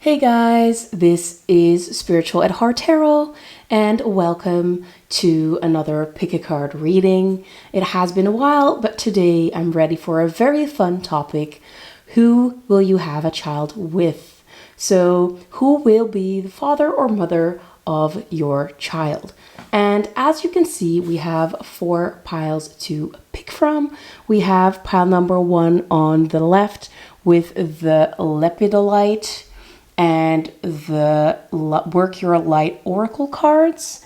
Hey guys, this is Spiritual at Heart Tarot, and welcome to another pick a card reading. It has been a while, but today I'm ready for a very fun topic. Who will you have a child with? So, who will be the father or mother of your child? And as you can see, we have 4 piles to pick from. We have pile number 1 on the left with the lepidolite and the Work Your Light Oracle cards.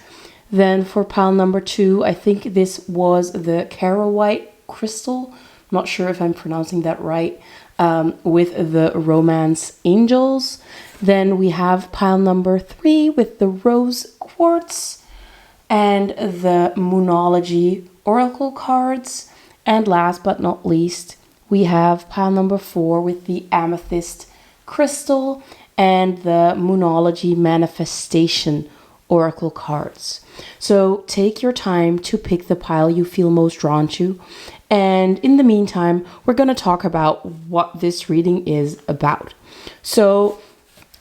Then for pile number 2, I think this was the White crystal. I'm not sure if I'm pronouncing that right. With the Romance Angels. Then we have pile number 3 with the Rose Quartz and the Moonology Oracle cards. And last but not least, we have pile number 4 with the Amethyst Crystal and the Moonology Manifestation Oracle cards. So take your time to pick the pile you feel most drawn to. And in the meantime, we're going to talk about what this reading is about. So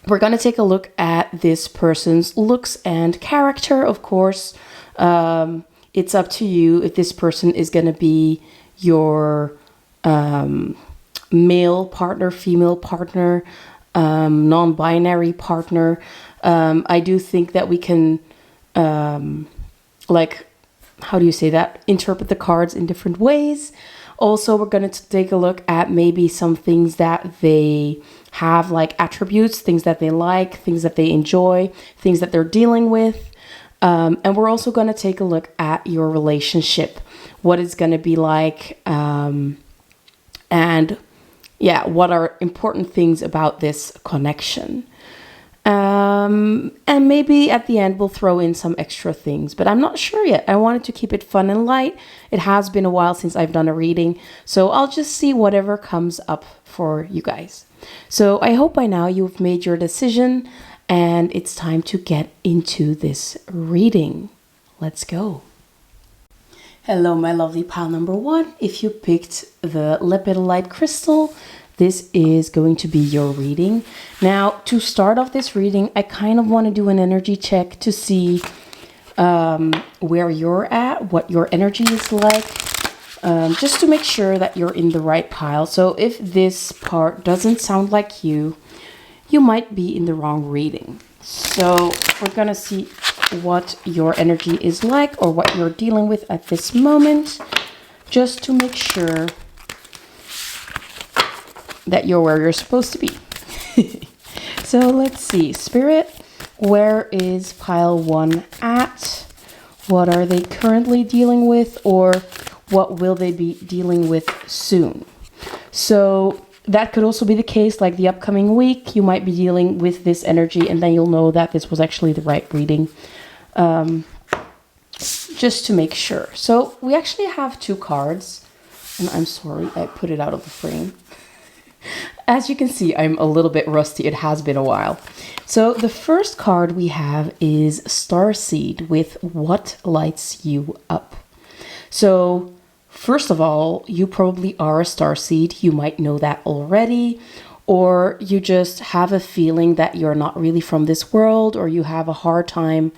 we're going to take a look at this person's looks and character, of course. It's up to you if this person is going to be your male partner, female partner, non-binary partner. I do think that we can, how do you say that? Interpret the cards in different ways. Also, we're going to take a look at maybe some things that they have, like attributes, things that they like, things that they enjoy, things that they're dealing with. And we're also going to take a look at your relationship, what it's going to be like, and what are important things about this connection. And maybe at the end we'll throw in some extra things, but I'm not sure yet. I wanted to keep it fun and light. It has been a while since I've done a reading, so I'll just see whatever comes up for you guys. So I hope by now you've made your decision and it's time to get into this reading. Let's go. Hello, my lovely pile number 1. If you picked the lepidolite crystal, this is going to be your reading. Now, to start off this reading, I kind of want to do an energy check to see where you're at, what your energy is like, just to make sure that you're in the right pile. So if this part doesn't sound like you might be in the wrong reading. So we're going to see what your energy is like or what you're dealing with at this moment, just to make sure that you're where you're supposed to be. So let's see. Spirit, where is pile 1 at? What are they currently dealing with, or what will they be dealing with soon? So that could also be the case, like the upcoming week, you might be dealing with this energy, and then you'll know that this was actually the right reading. Just to make sure. So we actually have 2 cards, and I'm sorry, I put it out of the frame. As you can see, I'm a little bit rusty. It has been a while. So the first card we have is Starseed with What Lights You Up. So first of all, you probably are a starseed. You might know that already, or you just have a feeling that you're not really from this world, or you have a hard time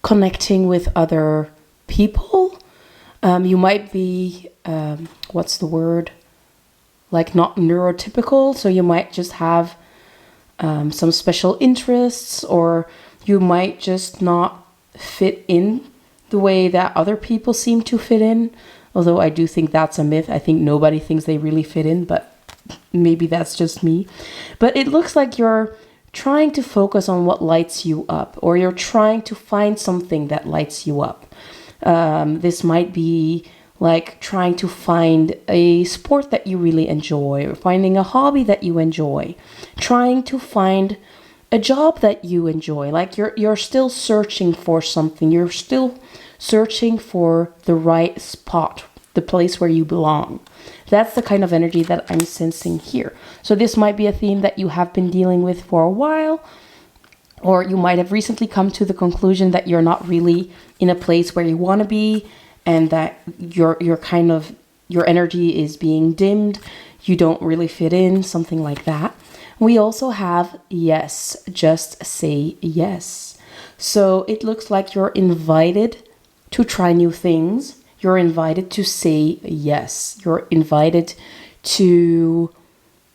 connecting with other people. You might be, what's the word? Like not neurotypical, so you might just have some special interests, or you might just not fit in the way that other people seem to fit in. Although I do think that's a myth. I think nobody thinks they really fit in, but maybe that's just me. But it looks like you're trying to focus on what lights you up, or you're trying to find something that lights you up. This might be like trying to find a sport that you really enjoy, or finding a hobby that you enjoy, trying to find a job that you enjoy. Like you're still searching for something. You're still searching for the right spot, the place where you belong. That's the kind of energy that I'm sensing here. So this might be a theme that you have been dealing with for a while, or you might have recently come to the conclusion that you're not really in a place where you want to be, and that your energy is being dimmed. You don't really fit in, something like that. We also have yes, just say yes. So it looks like you're invited to try new things. You're invited to say yes. You're invited to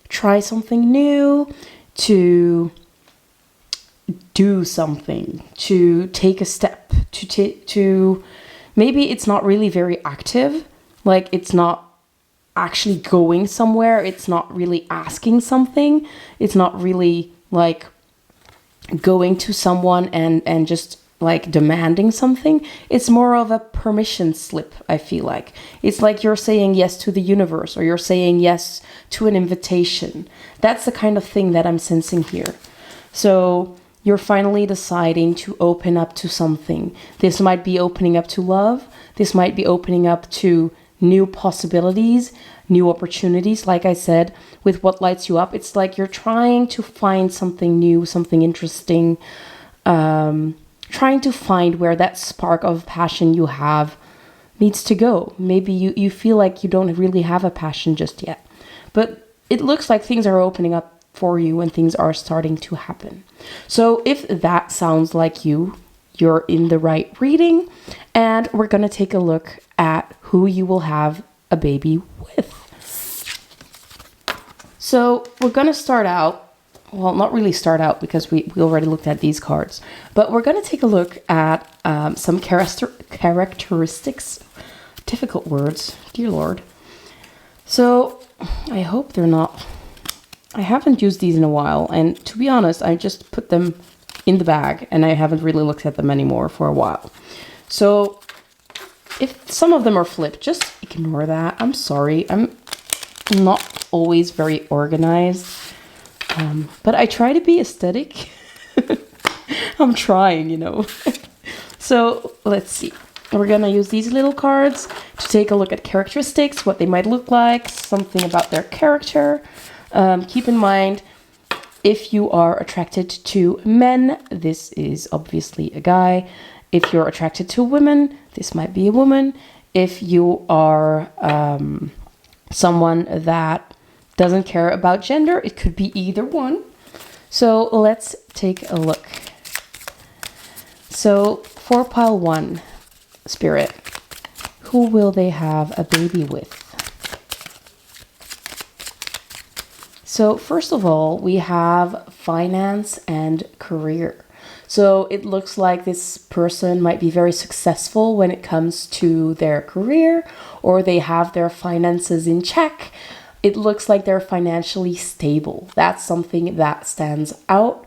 try something new, to do something, to take a step, to maybe it's not really very active, like it's not actually going somewhere, it's not really asking something, it's not really like going to someone and just like demanding something. It's more of a permission slip, I feel like. It's like you're saying yes to the universe, or you're saying yes to an invitation. That's the kind of thing that I'm sensing here. So you're finally deciding to open up to something. This might be opening up to love. This might be opening up to new possibilities, new opportunities. Like I said, with what lights you up, it's like you're trying to find something new, something interesting, trying to find where that spark of passion you have needs to go. Maybe you feel like you don't really have a passion just yet, but it looks like things are opening up for you and things are starting to happen. So if that sounds like you're in the right reading, and we're going to take a look at who you will have a baby with. So we're going to start out, well, not really start out because we already looked at these cards, but we're going to take a look at some characteristics, difficult words, dear Lord. So I hope they're not, I haven't used these in a while, and to be honest, I just put them in the bag and I haven't really looked at them anymore for a while. So if some of them are flipped, just ignore that. I'm sorry. I'm not always very organized, but I try to be aesthetic. I'm trying, you know. So let's see. We're gonna use these little cards to take a look at characteristics, what they might look like, something about their character. Keep in mind, if you are attracted to men, this is obviously a guy. If you're attracted to women, this might be a woman. If you are someone that doesn't care about gender, it could be either one. So let's take a look. So for pile 1, Spirit, who will they have a baby with? So first of all, we have finance and career. So it looks like this person might be very successful when it comes to their career, or they have their finances in check. It looks like they're financially stable. That's something that stands out.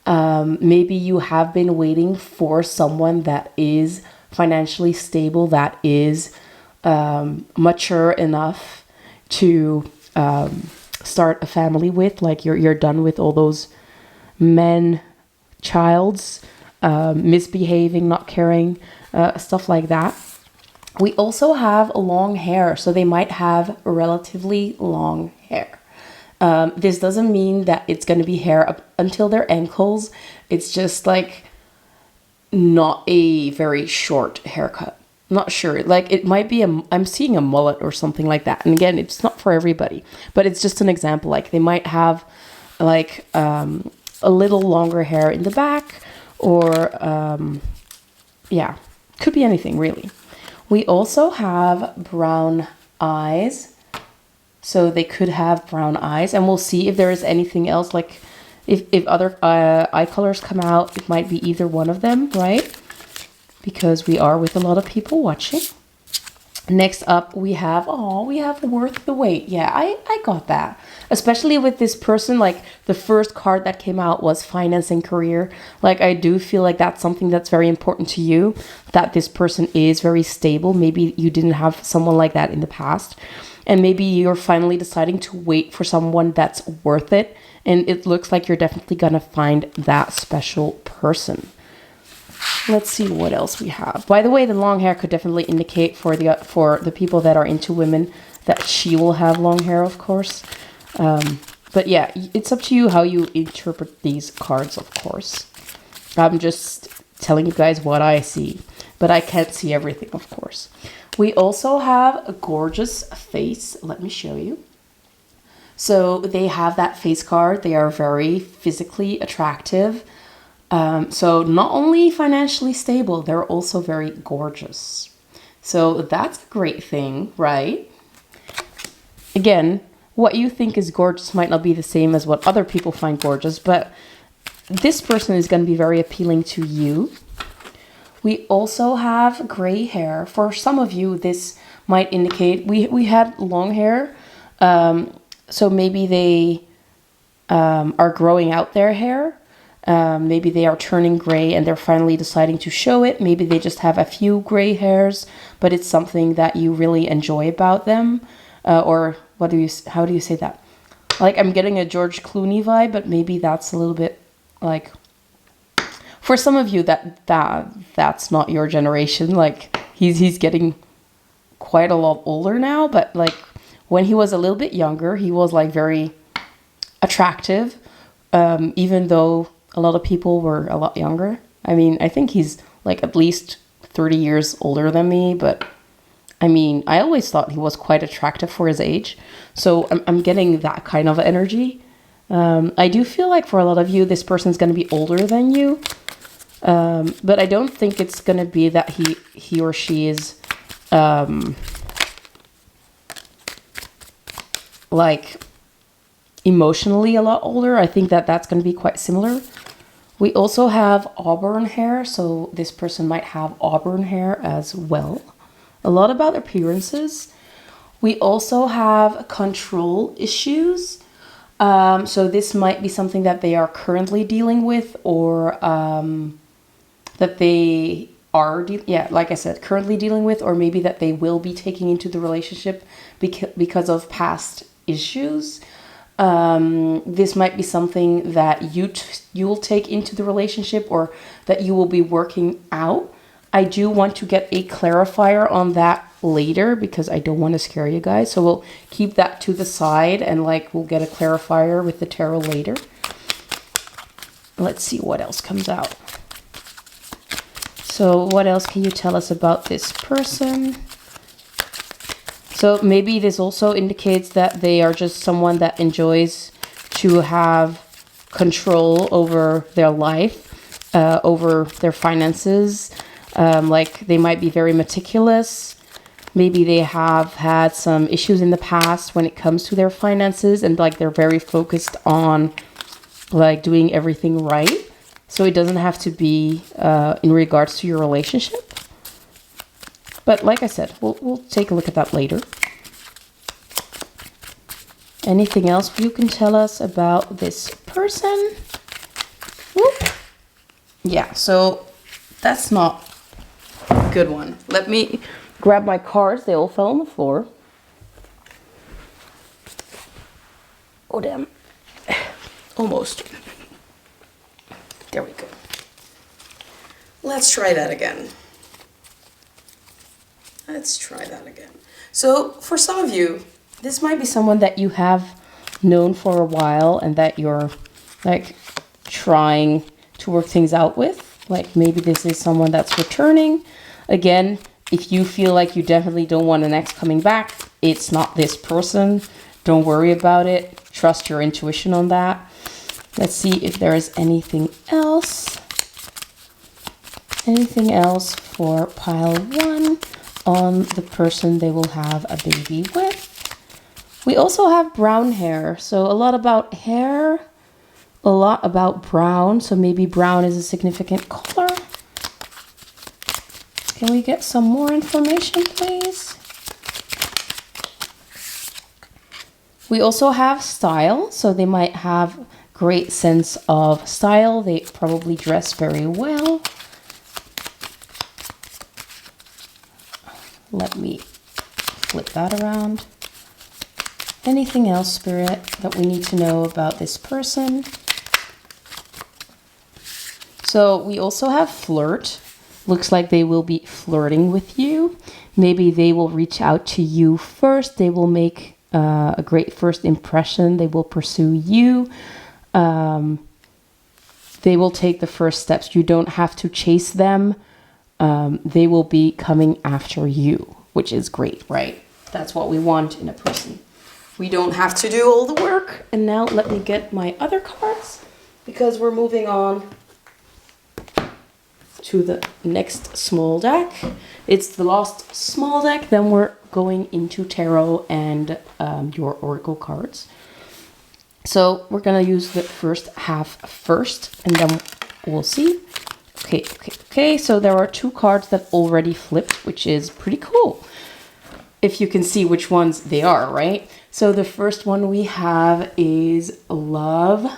Maybe you have been waiting for someone that is financially stable, that is mature enough to start a family with. Like you're done with all those childs misbehaving, not caring, stuff like that. We also have long hair, so they might have relatively long hair. This doesn't mean that it's going to be hair up until their ankles. It's just like not a very short haircut. Not sure. Like it might be I'm seeing a mullet or something like that. And again, it's not for everybody, but it's just an example. Like they might have like a little longer hair in the back, or yeah, could be anything really. We also have brown eyes. So they could have brown eyes, and we'll see if there is anything else. Like if other eye colors come out, it might be either one of them, right? Because we are with a lot of people watching. Next up, we have worth the wait. Yeah, I got that. Especially with this person, like the first card that came out was finance and career. Like I do feel like that's something that's very important to you, that this person is very stable. Maybe you didn't have someone like that in the past. And maybe you're finally deciding to wait for someone that's worth it. And it looks like you're definitely going to find that special person. Let's see what else we have. By the way, the long hair could definitely indicate for the people that are into women that she will have long hair, of course. But yeah, it's up to you how you interpret these cards, of course. I'm just telling you guys what I see, but I can't see everything, of course. We also have a gorgeous face. Let me show you. So they have that face card. They are very physically attractive. So not only financially stable, they're also very gorgeous. So that's a great thing, right? Again, what you think is gorgeous might not be the same as what other people find gorgeous, but this person is going to be very appealing to you. We also have gray hair. For some of you, this might indicate we had long hair. So maybe they are growing out their hair. Maybe they are turning gray and they're finally deciding to show it. Maybe they just have a few gray hairs, but it's something that you really enjoy about them. Or how do you say that? Like, I'm getting a George Clooney vibe, but maybe that's a little bit like, for some of you that's not your generation. Like, he's getting quite a lot older now, but like when he was a little bit younger, he was like very attractive, even though a lot of people were a lot younger. I mean, I think he's like at least 30 years older than me, but I mean, I always thought he was quite attractive for his age. So I'm getting that kind of energy. I do feel like for a lot of you, this person's going to be older than you. But I don't think it's going to be that he or she is like emotionally a lot older. I think that's going to be quite similar. We also have auburn hair. So this person might have auburn hair as well. A lot about appearances. We also have control issues. So this might be something that they are currently dealing with, or that they are, like I said, currently dealing with, or maybe that they will be taking into the relationship because of past issues. This might be something that you'll take into the relationship, or that you will be working out. I do want to get a clarifier on that later because I don't want to scare you guys. So we'll keep that to the side, and like we'll get a clarifier with the tarot later. Let's see what else comes out. So what else can you tell us about this person? So maybe this also indicates that they are just someone that enjoys to have control over their life, over their finances. Like they might be very meticulous. Maybe they have had some issues in the past when it comes to their finances, and like they're very focused on like doing everything right. So it doesn't have to be in regards to your relationship. But like I said, we'll take a look at that later. Anything else you can tell us about this person? Whoop. Yeah, so that's not a good one. Let me grab my cards. They all fell on the floor. Oh, damn. Almost. There we go. Let's try that again. So for some of you, this might be someone that you have known for a while and that you're like trying to work things out with. Like maybe this is someone that's returning. Again, if you feel like you definitely don't want an ex coming back, it's not this person. Don't worry about it. Trust your intuition on that. Let's see if there is anything else. Anything else for pile 1 on the person they will have a baby with. We also have brown hair. So a lot about hair, a lot about brown. So maybe brown is a significant color. Can we get some more information, please? We also have style. So they might have great sense of style. They probably dress very well. Let me flip that around. Anything else, Spirit, that we need to know about this person? So we also have flirt. Looks like they will be flirting with you. Maybe they will reach out to you first. They will make a great first impression. They will pursue you. They will take the first steps. You don't have to chase them. They will be coming after you, which is great, right? That's what we want in a person. we don't have to do all the work. And now let me get my other cards, because we're moving on to the next small deck. It's the last small deck, then we're going into tarot and your oracle cards. So we're gonna use the first half first, and then we'll see. Okay, so there are 2 cards that already flipped, which is pretty cool. If you can see which ones they are, right? So the first one we have is love,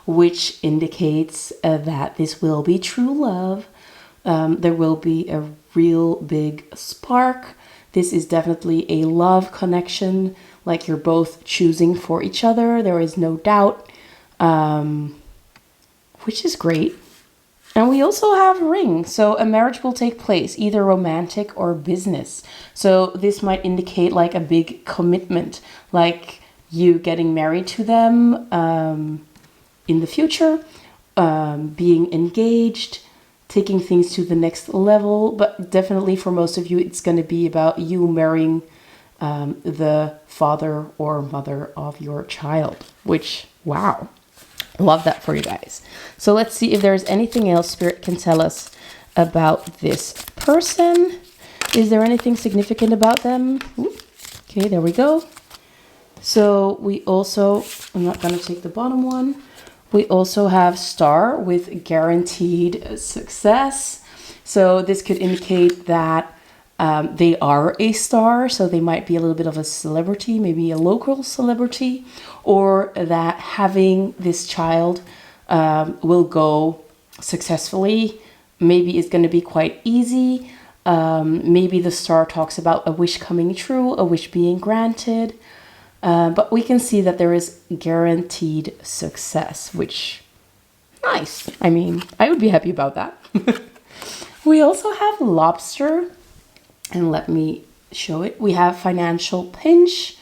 which indicates that this will be true love. There will be a real big spark. This is definitely a love connection, like you're both choosing for each other. There is no doubt, which is great. And we also have ring. So a marriage will take place, either romantic or business. So this might indicate like a big commitment, like you getting married to them in the future, being engaged, taking things to the next level. But definitely for most of you, it's going to be about you marrying the father or mother of your child, which, wow. Love that for you guys. So let's see if there's anything else Spirit can tell us about this person. Is there anything significant about them? Ooh. Okay, there we go. So we also, I'm not going to take the bottom one. We also have star with guaranteed success. So this could indicate that they are a star, so they might be a little bit of a celebrity, maybe a local celebrity, or that having this child will go successfully. Maybe it's going to be quite easy. Maybe the star talks about a wish coming true, a wish being granted. But we can see that there is guaranteed success, which, nice. I mean, I would be happy about that. We also have lobster. And let me show it. We have financial pinch.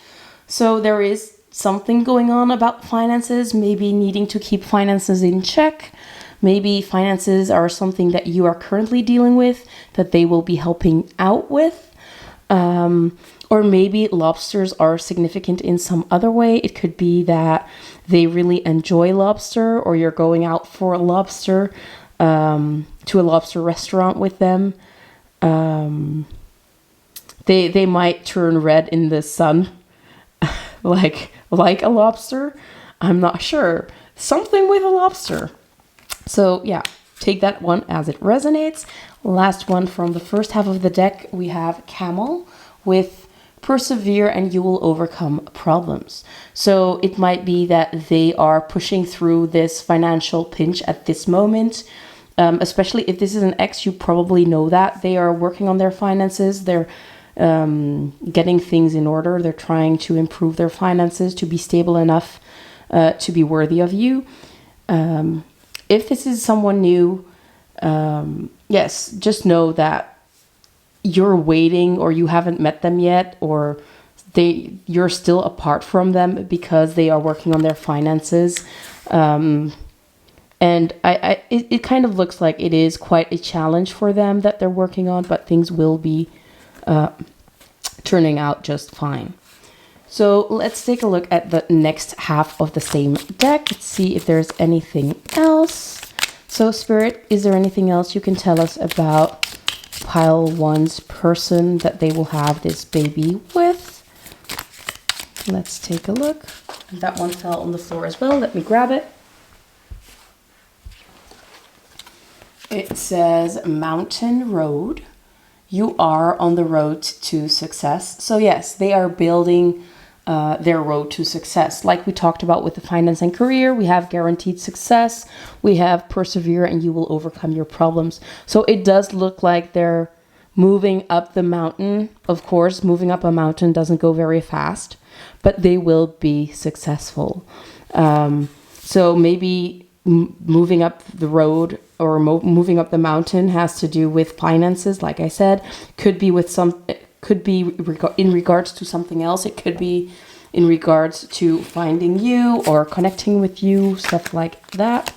So there is something going on about finances, maybe needing to keep finances in check. Maybe finances are something that you are currently dealing with that they will be helping out with. Or maybe lobsters are significant in some other way. It could be that they really enjoy lobster, or you're going out for a lobster, to a lobster restaurant with them. They might turn red in the sun, like a lobster. I'm not sure. Something with a lobster. So yeah, take that one as it resonates. Last one from the first half of the deck, we have camel with persevere and you will overcome problems. So it might be that they are pushing through this financial pinch at this moment. Especially if this is an ex, you probably know that they are working on their finances. They're getting things in order. They're trying to improve their finances to be stable enough to be worthy of you. If this is someone new, yes, just know that you're waiting, or you haven't met them yet, or you're still apart from them because they are working on their finances. And it kind of looks like it is quite a challenge for them that they're working on, but things will be turning out just fine. So let's take a look at the next half of the same deck. Let's see if there's anything else. So Spirit, is there anything else you can tell us about pile one's person that they will have this baby with? Let's take a look. That one fell on the floor as well. Let me grab it. It says Mountain Road. You are on the road to success. So yes, they are building their road to success. Like we talked about with the finance and career, we have guaranteed success. We have persevere and you will overcome your problems. So it does look like they're moving up the mountain. Of course, moving up a mountain doesn't go very fast, but they will be successful. So maybe moving up the road or moving up the mountain has to do with finances. Like I said, could be in regards to something else. It could be in regards to finding you or connecting with you, stuff like that.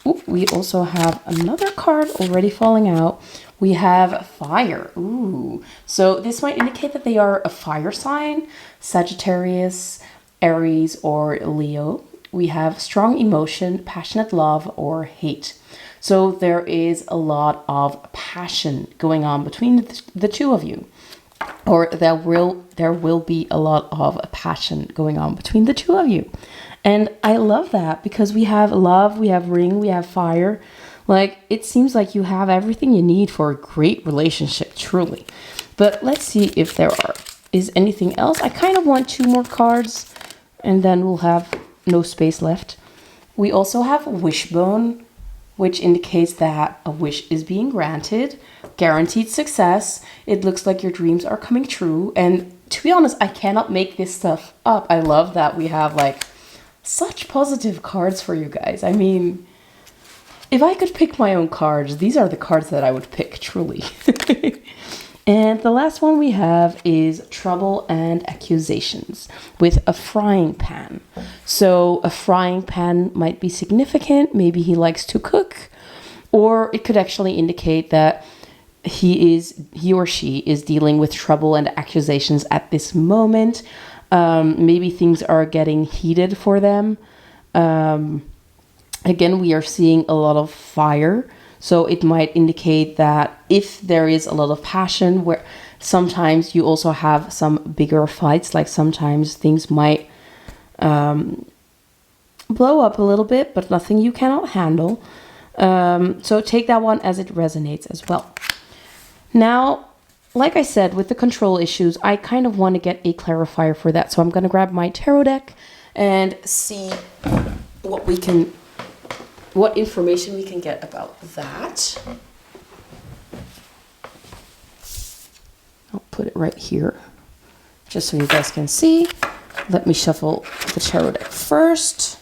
Ooh, we also have another card already falling out. We have fire. Ooh, so this might indicate that they are a fire sign, Sagittarius, Aries or Leo, we have strong emotion, passionate love, or hate. So there is a lot of passion going on between the two of you, or there will be a lot of passion going on between the two of you. And I love that because we have love, we have ring, we have fire. Like, it seems like you have everything you need for a great relationship, truly. But let's see if there is anything else. I kind of want 2 more cards and then we'll have no space left. We also have Wishbone, which indicates that a wish is being granted, guaranteed success. It looks like your dreams are coming true. And to be honest, I cannot make this stuff up. I love that we have like such positive cards for you guys. I mean, if I could pick my own cards, these are the cards that I would pick, truly. And the last one we have is Trouble and Accusations with a frying pan. So a frying pan might be significant. Maybe he likes to cook, or it could actually indicate that he or she is dealing with trouble and accusations at this moment. Maybe things are getting heated for them. Again, we are seeing a lot of fire. So it might indicate that if there is a lot of passion, where sometimes you also have some bigger fights, like sometimes things might blow up a little bit, but nothing you cannot handle. So take that one as it resonates as well. Now, like I said, with the control issues, I kind of want to get a clarifier for that. So I'm going to grab my tarot deck and see what information we can get about that. I'll put it right here, just so you guys can see. Let me shuffle the tarot deck first.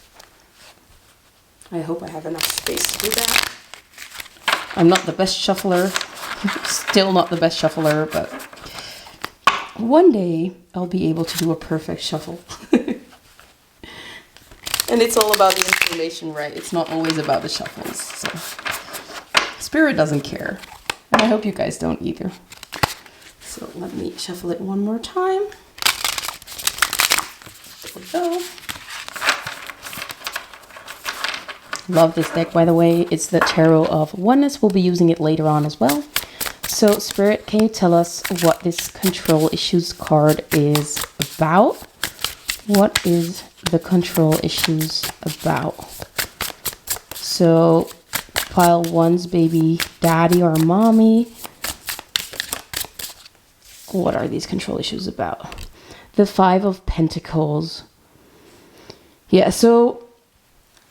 I hope I have enough space to do that. I'm not the best shuffler, still not the best shuffler, but one day I'll be able to do a perfect shuffle. And it's all about the information, right? It's not always about the shuffles. So Spirit doesn't care. And I hope you guys don't either. So let me shuffle it one more time. There we go. Love this deck, by the way. It's the Tarot of Oneness. We'll be using it later on as well. So Spirit, can you tell us what this control issues card is about? What is the control issues about? So pile 1's baby daddy or mommy. What are these control issues about? The 5 of Pentacles. Yeah, so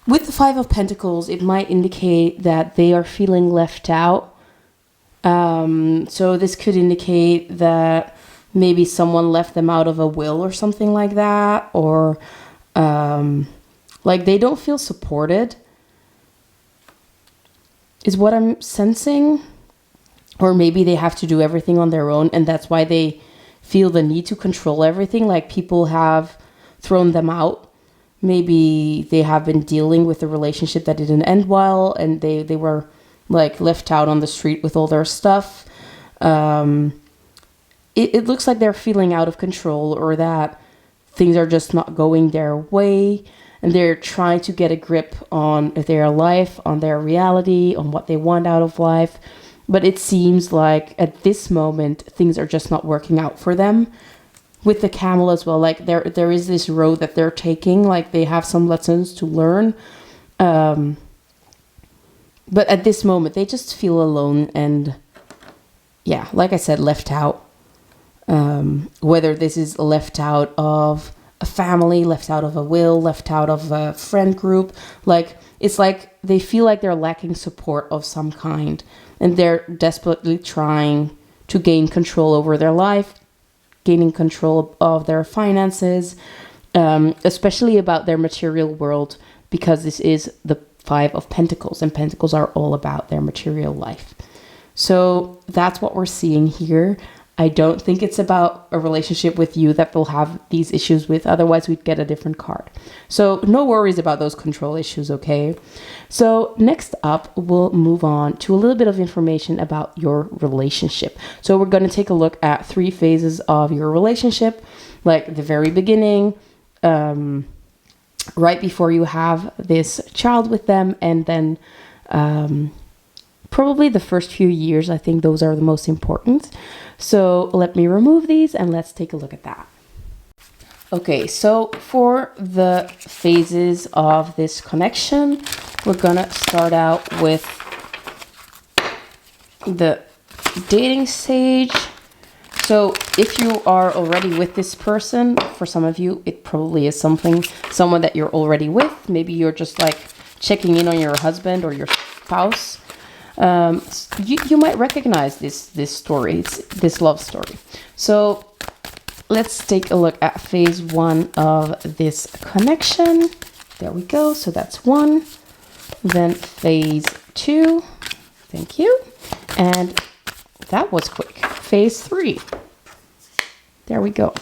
with the 5 of Pentacles, it might indicate that they are feeling left out. So this could indicate that maybe someone left them out of a will or something like that, or like they don't feel supported, is what I'm sensing. Or maybe they have to do everything on their own, and that's why they feel the need to control everything, like people have thrown them out. Maybe they have been dealing with a relationship that didn't end well, and they were like left out on the street with all their stuff. It looks like they're feeling out of control, or that things are just not going their way, and they're trying to get a grip on their life, on their reality, on what they want out of life. But it seems like at this moment, things are just not working out for them. With the camel as well, like there is this road that they're taking, like they have some lessons to learn. But at this moment, they just feel alone and, yeah, like I said, left out. Whether this is left out of a family, left out of a will, left out of a friend group, like it's like they feel like they're lacking support of some kind, and they're desperately trying to gain control over their life, gaining control of their finances, especially about their material world, because this is the 5 of Pentacles, and Pentacles are all about their material life. So that's what we're seeing here. I don't think it's about a relationship with you that they'll have these issues with. Otherwise, we'd get a different card. So no worries about those control issues, okay? So next up, we'll move on to a little bit of information about your relationship. So we're going to take a look at 3 phases of your relationship, like the very beginning, right before you have this child with them, and then probably the first few years. I think those are the most important. So let me remove these and let's take a look at that. Okay, so for the phases of this connection, we're gonna start out with the dating stage. So if you are already with this person, for some of you, it probably is someone that you're already with. Maybe you're just like checking in on your husband or your spouse. You might recognize this story, this love story. So let's take a look at phase 1 of this connection. There we go. So that's 1. Then phase 2. Thank you. And that was quick. Phase 3. There we go.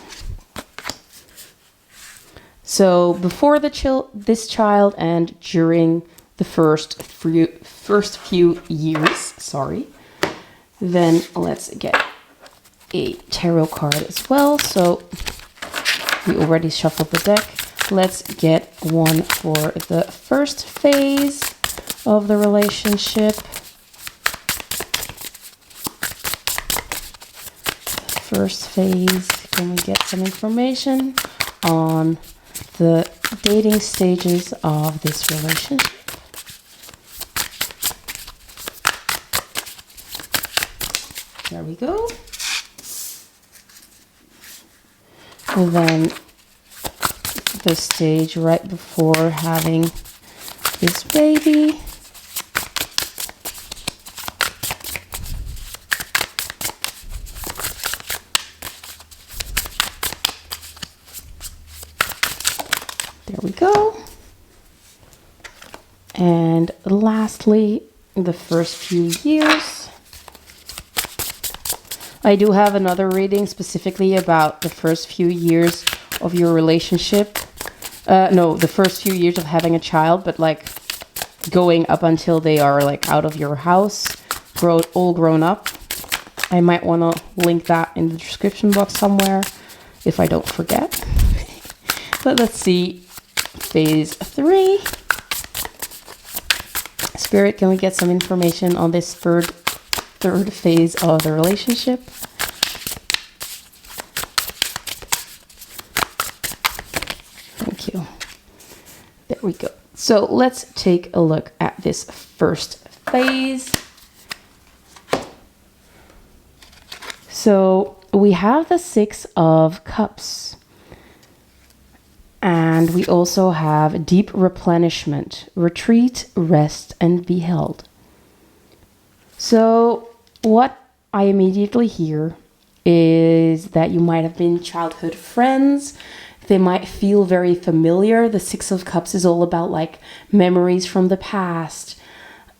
So before this child and during the first few years, sorry. Then let's get a tarot card as well. So we already shuffled the deck. Let's get one for the first phase of the relationship. First phase, can we get some information on the dating stages of this relationship? There we go. And then the stage right before having this baby. There we go. And lastly, the first few years. I do have another reading specifically about the first few years of your relationship. No, the first few years of having a child, but like going up until they are like out of your house, all grown up. I might want to link that in the description box somewhere if I don't forget. But let's see. Phase 3. Spirit, can we get some information on this third phase of the relationship? Thank you. There we go. So let's take a look at this first phase. So we have the 6 of Cups. And we also have deep replenishment, retreat, rest, and be held. So what I immediately hear is that you might have been childhood friends. They might feel very familiar. The 6 of Cups is all about like memories from the past,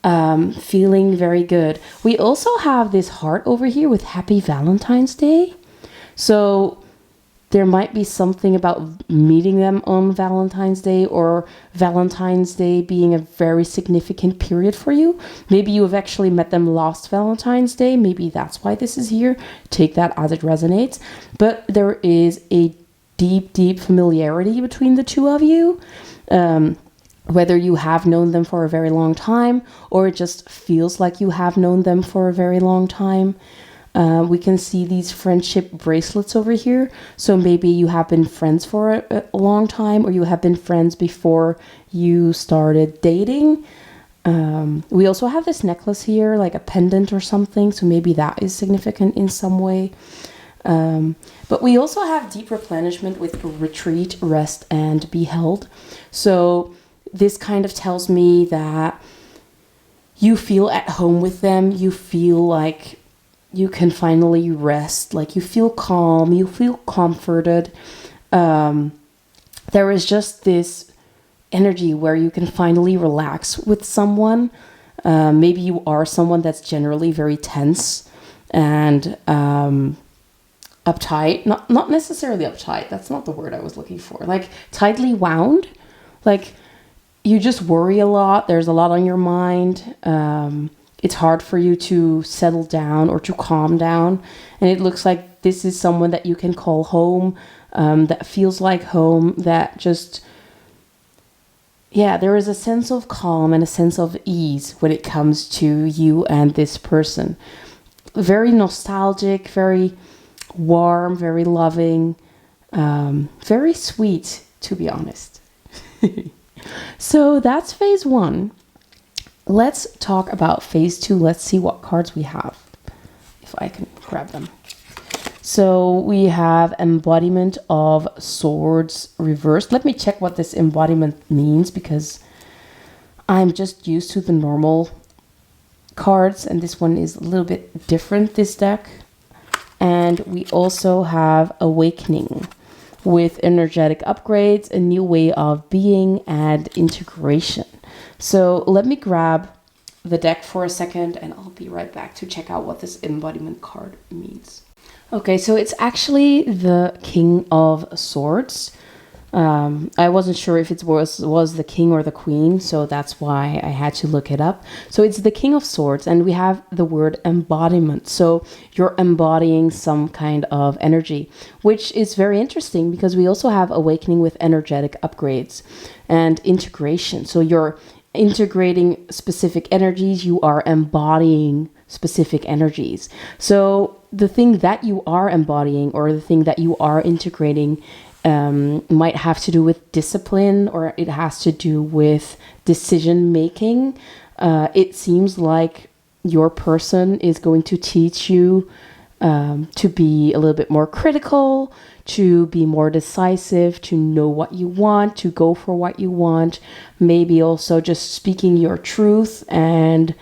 feeling very good. We also have this heart over here with Happy Valentine's Day. So there might be something about meeting them on Valentine's Day, or Valentine's Day being a very significant period for you. Maybe you have actually met them last Valentine's Day. Maybe that's why this is here. Take that as it resonates. But there is a deep, deep familiarity between the two of you. Whether you have known them for a very long time, or it just feels like you have known them for a very long time. We can see these friendship bracelets over here. So maybe you have been friends for a long time, or you have been friends before you started dating. We also have this necklace here, like a pendant or something. So maybe that is significant in some way. But we also have deep replenishment with retreat, rest, and be held. So this kind of tells me that you feel at home with them. You feel like you can finally rest, like you feel calm, you feel comforted. There is just this energy where you can finally relax with someone. Maybe you are someone that's generally very tense and uptight. Not necessarily uptight, that's not the word I was looking for. Like tightly wound, like you just worry a lot. There's a lot on your mind. It's hard for you to settle down or to calm down. And it looks like this is someone that you can call home. that feels like home, that just, yeah, there is a sense of calm and a sense of ease when it comes to you and this person. Very nostalgic, very warm, very loving, very sweet, to be honest. So that's phase 1. Let's talk about phase 2. Let's see what cards we have, if I can grab them. So we have Embodiment of Swords reversed. Let me check what this embodiment means, because I'm just used to the normal cards, and this one is a little bit different, this deck. And we also have Awakening with energetic upgrades, a new way of being, and integration. So let me grab the deck for a second, and I'll be right back to check out what this embodiment card means. Okay, so it's actually the King of Swords. I wasn't sure if it was the king or the queen, so that's why I had to look it up. So it's the King of Swords, and we have the word embodiment. So you're embodying some kind of energy, which is very interesting because we also have Awakening with energetic upgrades and integration. So you're integrating specific energies, you are embodying specific energies. So the thing that you are embodying or the thing that you are integrating might have to do with discipline, or it has to do with decision making. It seems like your person is going to teach you to be a little bit more critical, to be more decisive, to know what you want, to go for what you want. Maybe also just speaking your truth and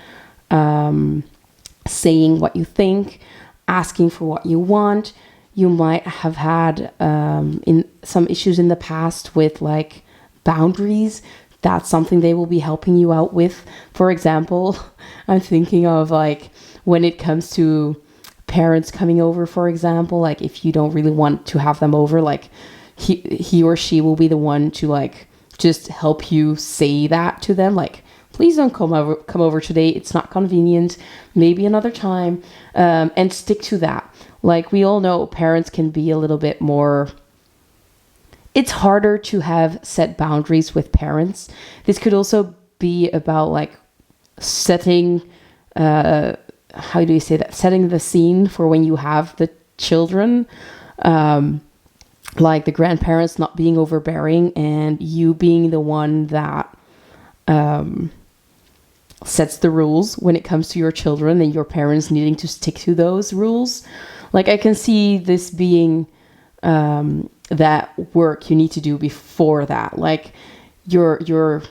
saying what you think, asking for what you want. You might have had in some issues in the past with like boundaries. That's something they will be helping you out with. For example, I'm thinking of like when it comes to parents coming over, for example, like if you don't really want to have them over, like he or she will be the one to like just help you say that to them, like, please don't come over today. It's not convenient. Maybe another time. And stick to that. Like we all know, parents can be a little bit more. It's harder to have set boundaries with parents. This could also be about like setting, how do you say that? Setting the scene for when you have the children. Like the grandparents not being overbearing and you being the one that sets the rules when it comes to your children, and your parents needing to stick to those rules. Like I can see this being that work you need to do before that. Like you're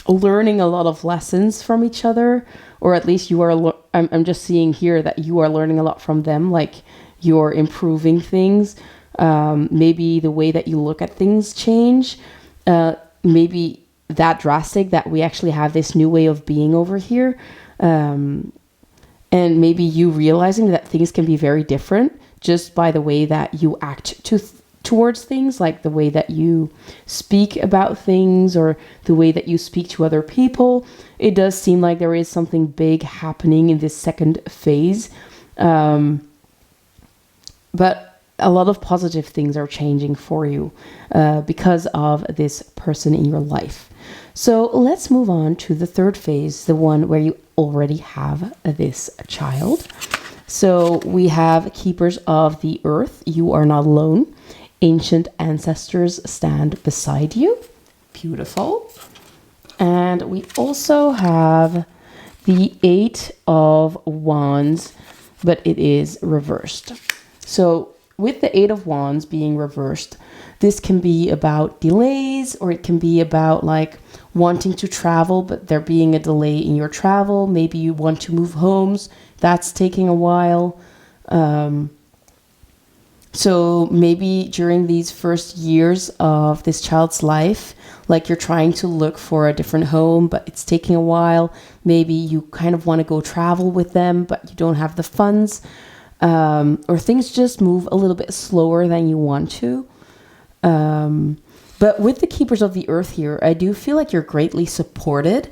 learning a lot of lessons from each other, or at least you are. I'm just seeing here that you are learning a lot from them. Like you're improving things. Maybe the way that you look at things change. Maybe that drastic that we actually have this new way of being over here. And maybe you realizing that things can be very different just by the way that you act towards things, like the way that you speak about things or the way that you speak to other people. It does seem like there is something big happening in this second phase. But a lot of positive things are changing for you because of this person in your life. So let's move on to the third phase, the one where you already have this child. So we have Keepers of the Earth. You are not alone. Ancient ancestors stand beside you. Beautiful. And we also have the Eight of Wands, but it is reversed. So with the Eight of Wands being reversed, this can be about delays, or it can be about like wanting to travel, but there being a delay in your travel. Maybe you want to move homes. That's taking a while. So maybe during these first years of this child's life, like you're trying to look for a different home, but it's taking a while. Maybe you kind of want to go travel with them, but you don't have the funds. Or things just move a little bit slower than you want to. But with the Keepers of the Earth here, I do feel like you're greatly supported.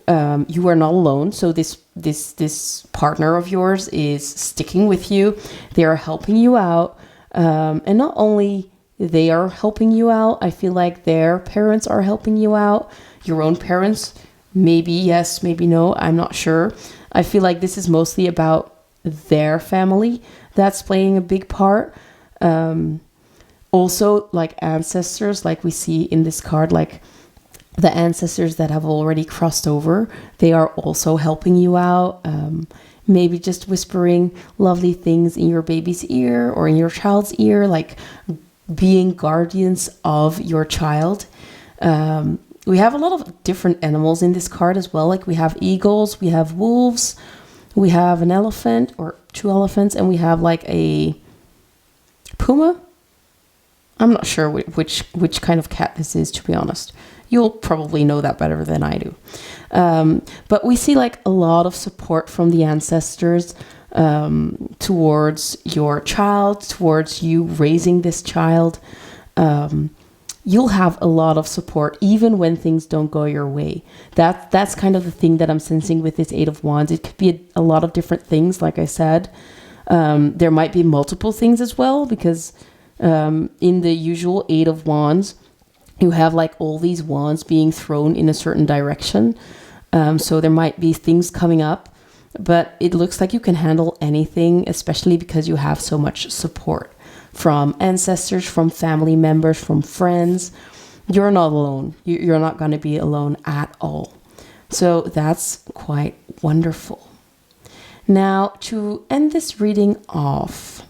You are not alone. So this partner of yours is sticking with you. They are helping you out. And not only they are helping you out. I feel like their parents are helping you out. Your own parents, maybe yes, maybe no, I'm not sure. I feel like this is mostly about their family that's playing a big part. Also, like ancestors, like we see in this card, like the ancestors that have already crossed over, they are also helping you out. Maybe just whispering lovely things in your baby's ear or in your child's ear, like being guardians of your child. We have a lot of different animals in this card as well. Like we have eagles, we have wolves, we have an elephant or 2 elephants, and we have like a puma. I'm not sure which kind of cat this is, to be honest. You'll probably know that better than I do. But we see like a lot of support from the ancestors towards your child, towards you raising this child. You'll have a lot of support even when things don't go your way. That's kind of the thing that I'm sensing with this 8 of Wands. It could be a lot of different things, like I said. There might be multiple things as well, because in the usual 8 of Wands, you have like all these wands being thrown in a certain direction. So there might be things coming up, but it looks like you can handle anything, especially because you have so much support from ancestors, from family members, from friends. You're not alone. You're not going to be alone at all. So that's quite wonderful. Now, to end this reading off,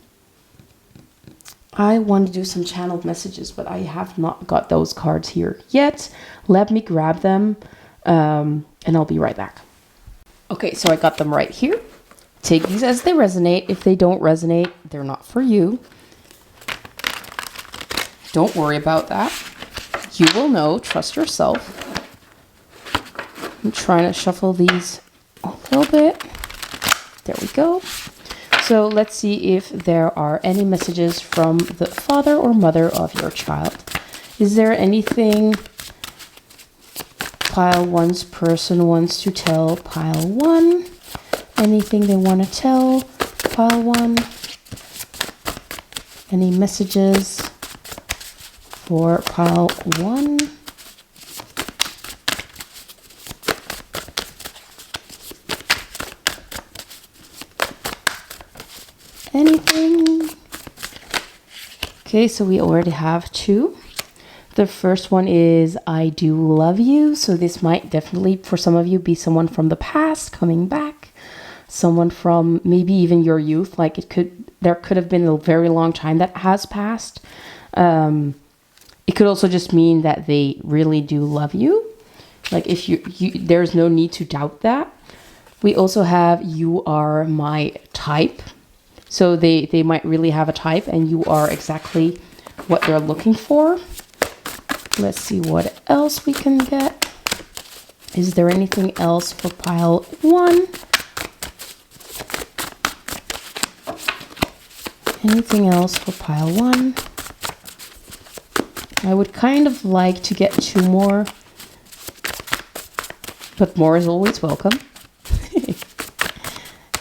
I want to do some channeled messages, but I have not got those cards here yet. Let me grab them, and I'll be right back. Okay, so I got them right here. Take these as they resonate. If they don't resonate, they're not for you. Don't worry about that. You will know. Trust yourself. I'm trying to shuffle these a little bit. There we go. So let's see if there are any messages from the father or mother of your child. Is there anything pile 1's person wants to tell pile 1? Anything they want to tell pile 1? Any messages for pile 1? Anything? Okay, so we already have 2. The first one is I do love you. So this might definitely, for some of you, be someone from the past coming back. Someone from maybe even your youth. Like there could have been a very long time that has passed. It could also just mean that they really do love you. Like if you there's no need to doubt that. We also have you are my type. So they might really have a type and you are exactly what they're looking for. Let's see what else we can get. Is there anything else for pile 1? Anything else for pile 1? I would kind of like to get 2 more, but more is always welcome.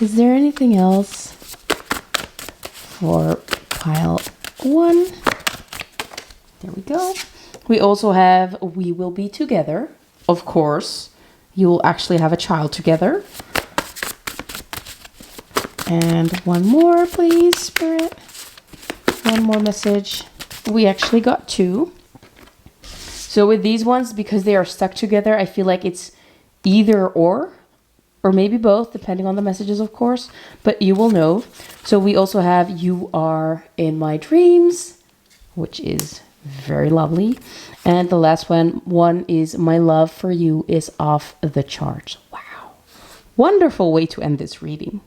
Is there anything else for pile 1? There we go. We also have we will be together. Of course, you will actually have a child together. And one more, please, Spirit. One more message. We actually got 2. So with these ones, because they are stuck together, I feel like it's either or maybe both, depending on the messages, of course, but you will know. So we also have you are in my dreams, which is very lovely. And the last one is my love for you is off the charts. Wow. Wonderful way to end this reading.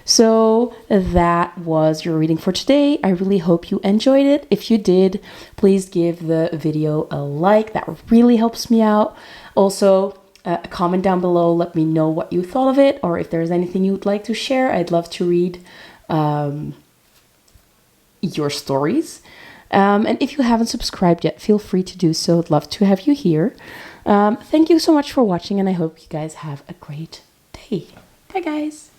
So that was your reading for today. I really hope you enjoyed it. If you did, please give the video a like. That really helps me out. Also, a comment down below. Let me know what you thought of it, or if there's anything you'd like to share. I'd love to read your stories. And if you haven't subscribed yet, feel free to do so. I'd love to have you here. Thank you so much for watching, and I hope you guys have a great day. Bye, guys.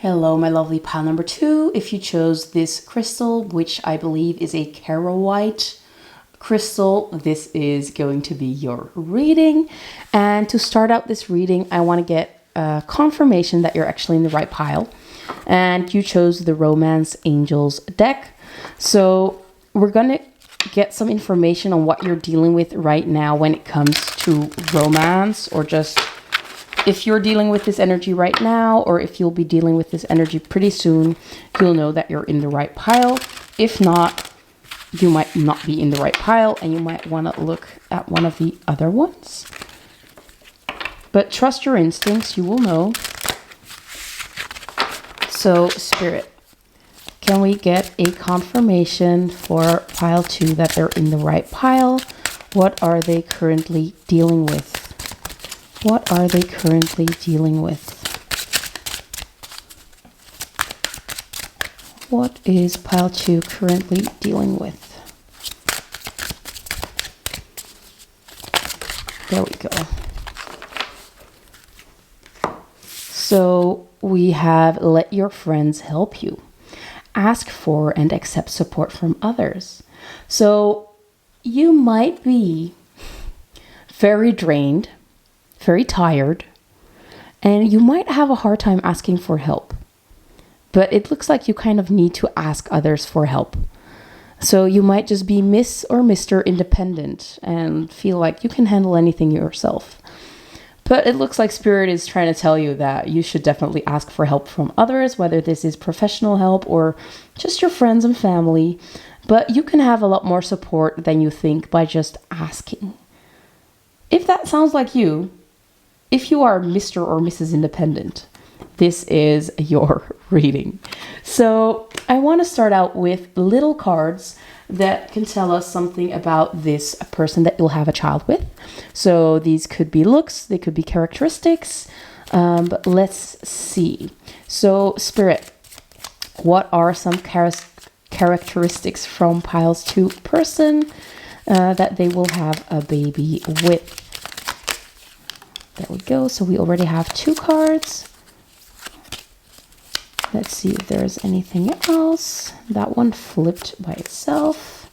Hello, my lovely pile number 2. If you chose this crystal, which I believe is a White crystal, this is going to be your reading. And to start out this reading, I want to get confirmation that you're actually in the right pile. And you chose the Romance Angels deck. So we're going to get some information on what you're dealing with right now when it comes to romance, or just if you're dealing with this energy right now, or if you'll be dealing with this energy pretty soon, you'll know that you're in the right pile. If not, you might not be in the right pile and you might want to look at one of the other ones. But trust your instincts, you will know. So, Spirit, can we get a confirmation for pile 2 that they're in the right pile? What are they currently dealing with? What are they currently dealing with? What is pile 2 currently dealing with? There we go. So we have let your friends help you. Ask for and accept support from others. So you might be very drained, very tired, and you might have a hard time asking for help. But it looks like you kind of need to ask others for help. So you might just be Miss or Mr. Independent and feel like you can handle anything yourself. But it looks like Spirit is trying to tell you that you should definitely ask for help from others, whether this is professional help or just your friends and family. But you can have a lot more support than you think by just asking. If that sounds like you, if you are Mr. or Mrs. Independent, this is your reading. So I want to start out with little cards that can tell us something about this person that you'll have a child with. So these could be looks, they could be characteristics, but let's see. So Spirit, what are some characteristics from piles 2 person that they will have a baby with? There we go. So we already have 2 cards. Let's see if there's anything else. That one flipped by itself.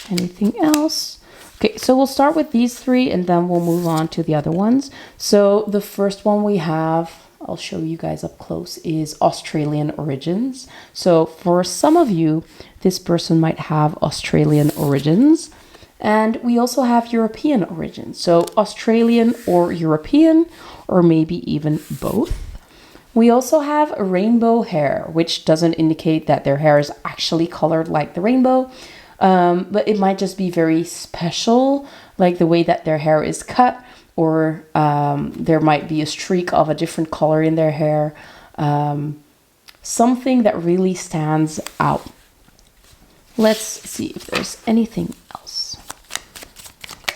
Anything else? Okay, so we'll start with these 3 and then we'll move on to the other ones. So the first one we have, I'll show you guys up close, is Australian origins. So for some of you, this person might have Australian origins. And we also have European origins. So Australian or European, or maybe even both. We also have rainbow hair, which doesn't indicate that their hair is actually colored like the rainbow, but it might just be very special, like the way that their hair is cut, or there might be a streak of a different color in their hair, something that really stands out. Let's see if there's anything else.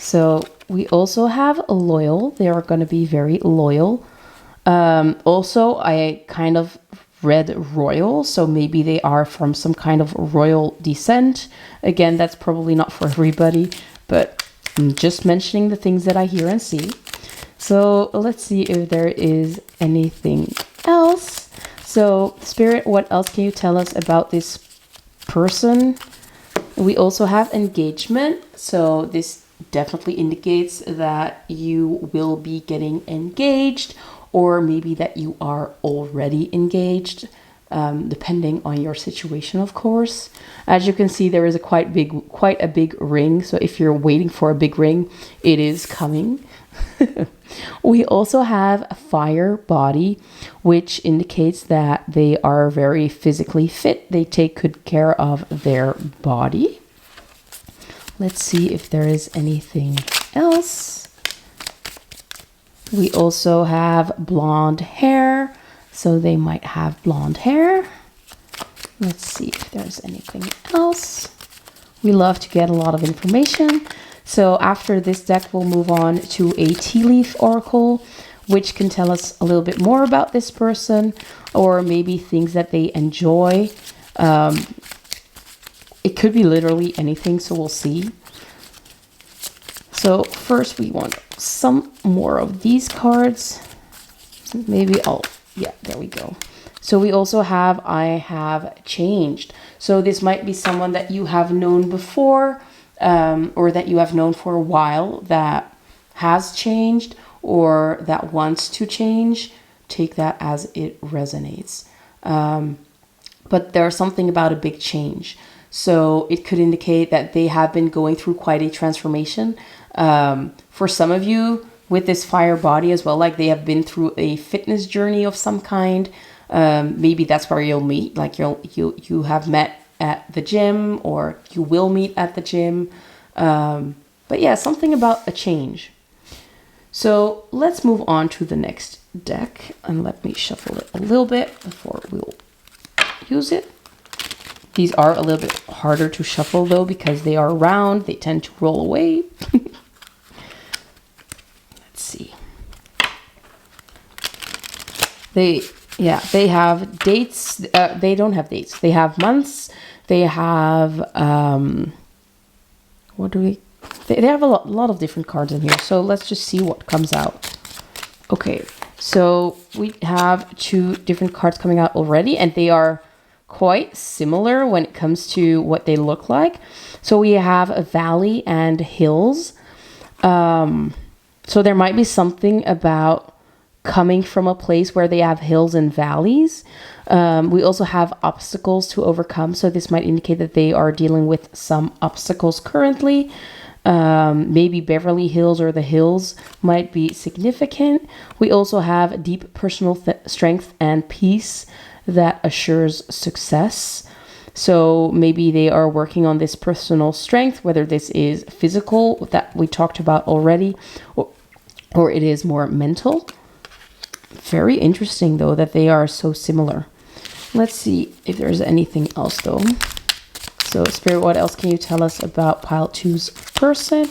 So we also have loyal. They are going to be very loyal. Also, I kind of read royal, so maybe they are from some kind of royal descent. Again, that's probably not for everybody, but I'm just mentioning the things that I hear and see. So let's see if there is anything else. So Spirit, what else can you tell us about this person? We also have engagement. So this definitely indicates that you will be getting engaged, or maybe that you are already engaged, depending on your situation, of course. As you can see, there is quite a big ring. So if you're waiting for a big ring, it is coming. We also have a fire body, which indicates that they are very physically fit. They take good care of their body. Let's see if there is anything else. We also have blonde hair, so they might have blonde hair. Let's see if there's anything else. We love to get a lot of information. So after this deck, we'll move on to a tea leaf oracle, which can tell us a little bit more about this person, or maybe things that they enjoy. It could be literally anything, so we'll see. So first we want some more of these cards. Maybe I'll Yeah, there we go. So we also have I have changed. So this might be someone that you have known before, or that you have known for a while that has changed or that wants to change. Take that as it resonates. But there's something about a big change. So it could indicate that they have been going through quite a transformation. For some of you with this fire body as well, like they have been through a fitness journey of some kind. Maybe that's where you'll meet, like you have met at the gym, or you will meet at the gym. But yeah, something about a change. So let's move on to the next deck, and let me shuffle it a little bit before we'll use it. These are a little bit harder to shuffle though, because they are round, they tend to roll away. Let's see. They have dates. They don't have dates. They have months. They have, what do we, they have a lot of different cards in here. So let's just see what comes out. Okay, so we have 2 different cards coming out already, and they are quite similar when it comes to what they look like. So we have a valley and hills. So there might be something about coming from a place where they have hills and valleys. We also have obstacles to overcome. So this might indicate that they are dealing with some obstacles currently. Maybe Beverly Hills or the hills might be significant. We also have deep personal strength and peace that assures success. So maybe they are working on this personal strength, whether this is physical that we talked about already, or it is more mental. Very interesting though that they are so similar. Let's see if there's anything else though. So Spirit, what else can you tell us about pile 2's person?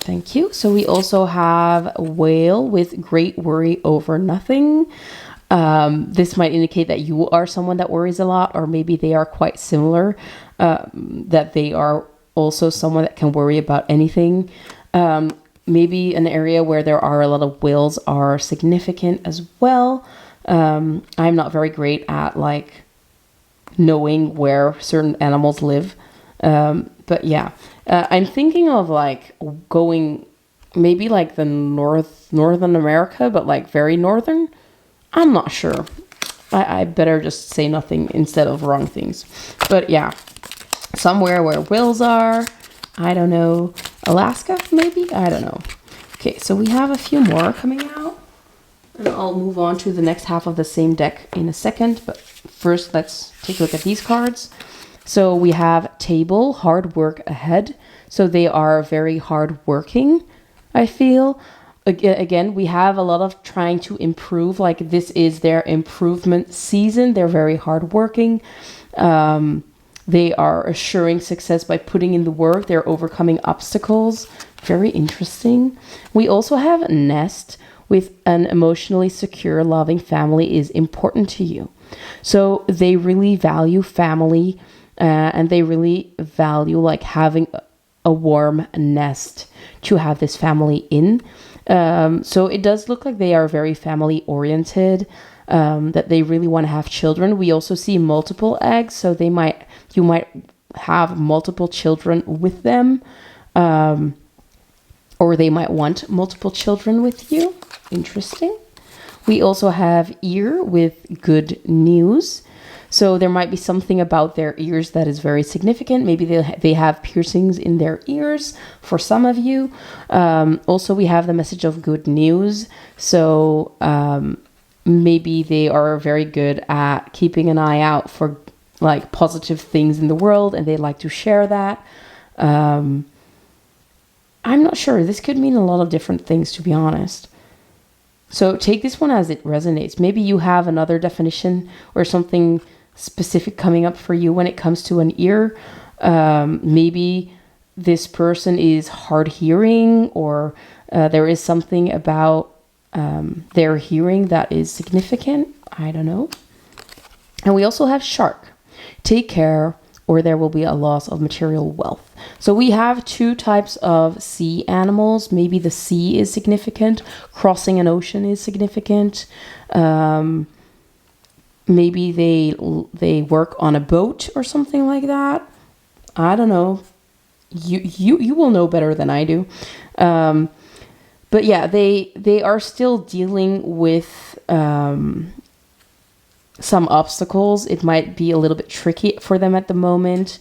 Thank you. So we also have a whale with great worry over nothing. This might indicate that you are someone that worries a lot, or maybe they are quite similar, that they are also someone that can worry about anything. Maybe an area where there are a lot of whales are significant as well. I'm not very great at like knowing where certain animals live. But yeah, I'm thinking of like going maybe like the Northern America, but like very northern. I'm not sure. I better just say nothing instead of wrong things. But yeah, somewhere where whales are. I don't know. Alaska, maybe? I don't know. Okay, so we have a few more coming out. And I'll move on to the next half of the same deck in a second. But first, let's take a look at these cards. So we have table, hard work ahead. So they are very hard working, I feel. Again, we have a lot of trying to improve. Like this is their improvement season. They're very hard working. They are assuring success by putting in the work. They're overcoming obstacles. Very interesting. We also have nest with an emotionally secure, loving family is important to you. So they really value family, and they really value like having a warm nest to have this family in. So it does look like they are very family oriented, that they really want to have children. We also see multiple eggs, so you might have multiple children with them, or they might want multiple children with you. Interesting. We also have ear with good news. So there might be something about their ears that is very significant. Maybe they have piercings in their ears for some of you. Also, we have the message of good news. So maybe they are very good at keeping an eye out for like positive things in the world, and they like to share that. I'm not sure. This could mean a lot of different things, to be honest. So take this one as it resonates. Maybe you have another definition or something specific coming up for you when it comes to an ear. Maybe this person is hard hearing, or there is something about their hearing that is significant. I don't know. And we also have shark. Take care or there will be a loss of material wealth. So we have two types of sea animals. Maybe the sea is significant. Crossing an ocean is significant. Maybe they work on a boat or something like that. I don't know. You will know better than I do. But yeah, they are still dealing with some obstacles. It might be a little bit tricky for them at the moment.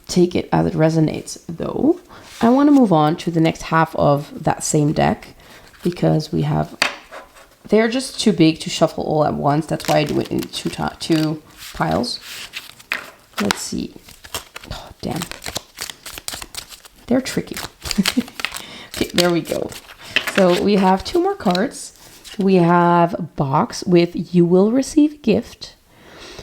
Take it as it resonates, though. I want to move on to the next half of that same deck because they're just too big to shuffle all at once. That's why I do it in two piles. Let's see. Oh, damn. They're tricky. Okay, there we go. So we have two more cards. We have a box with "You will receive a gift."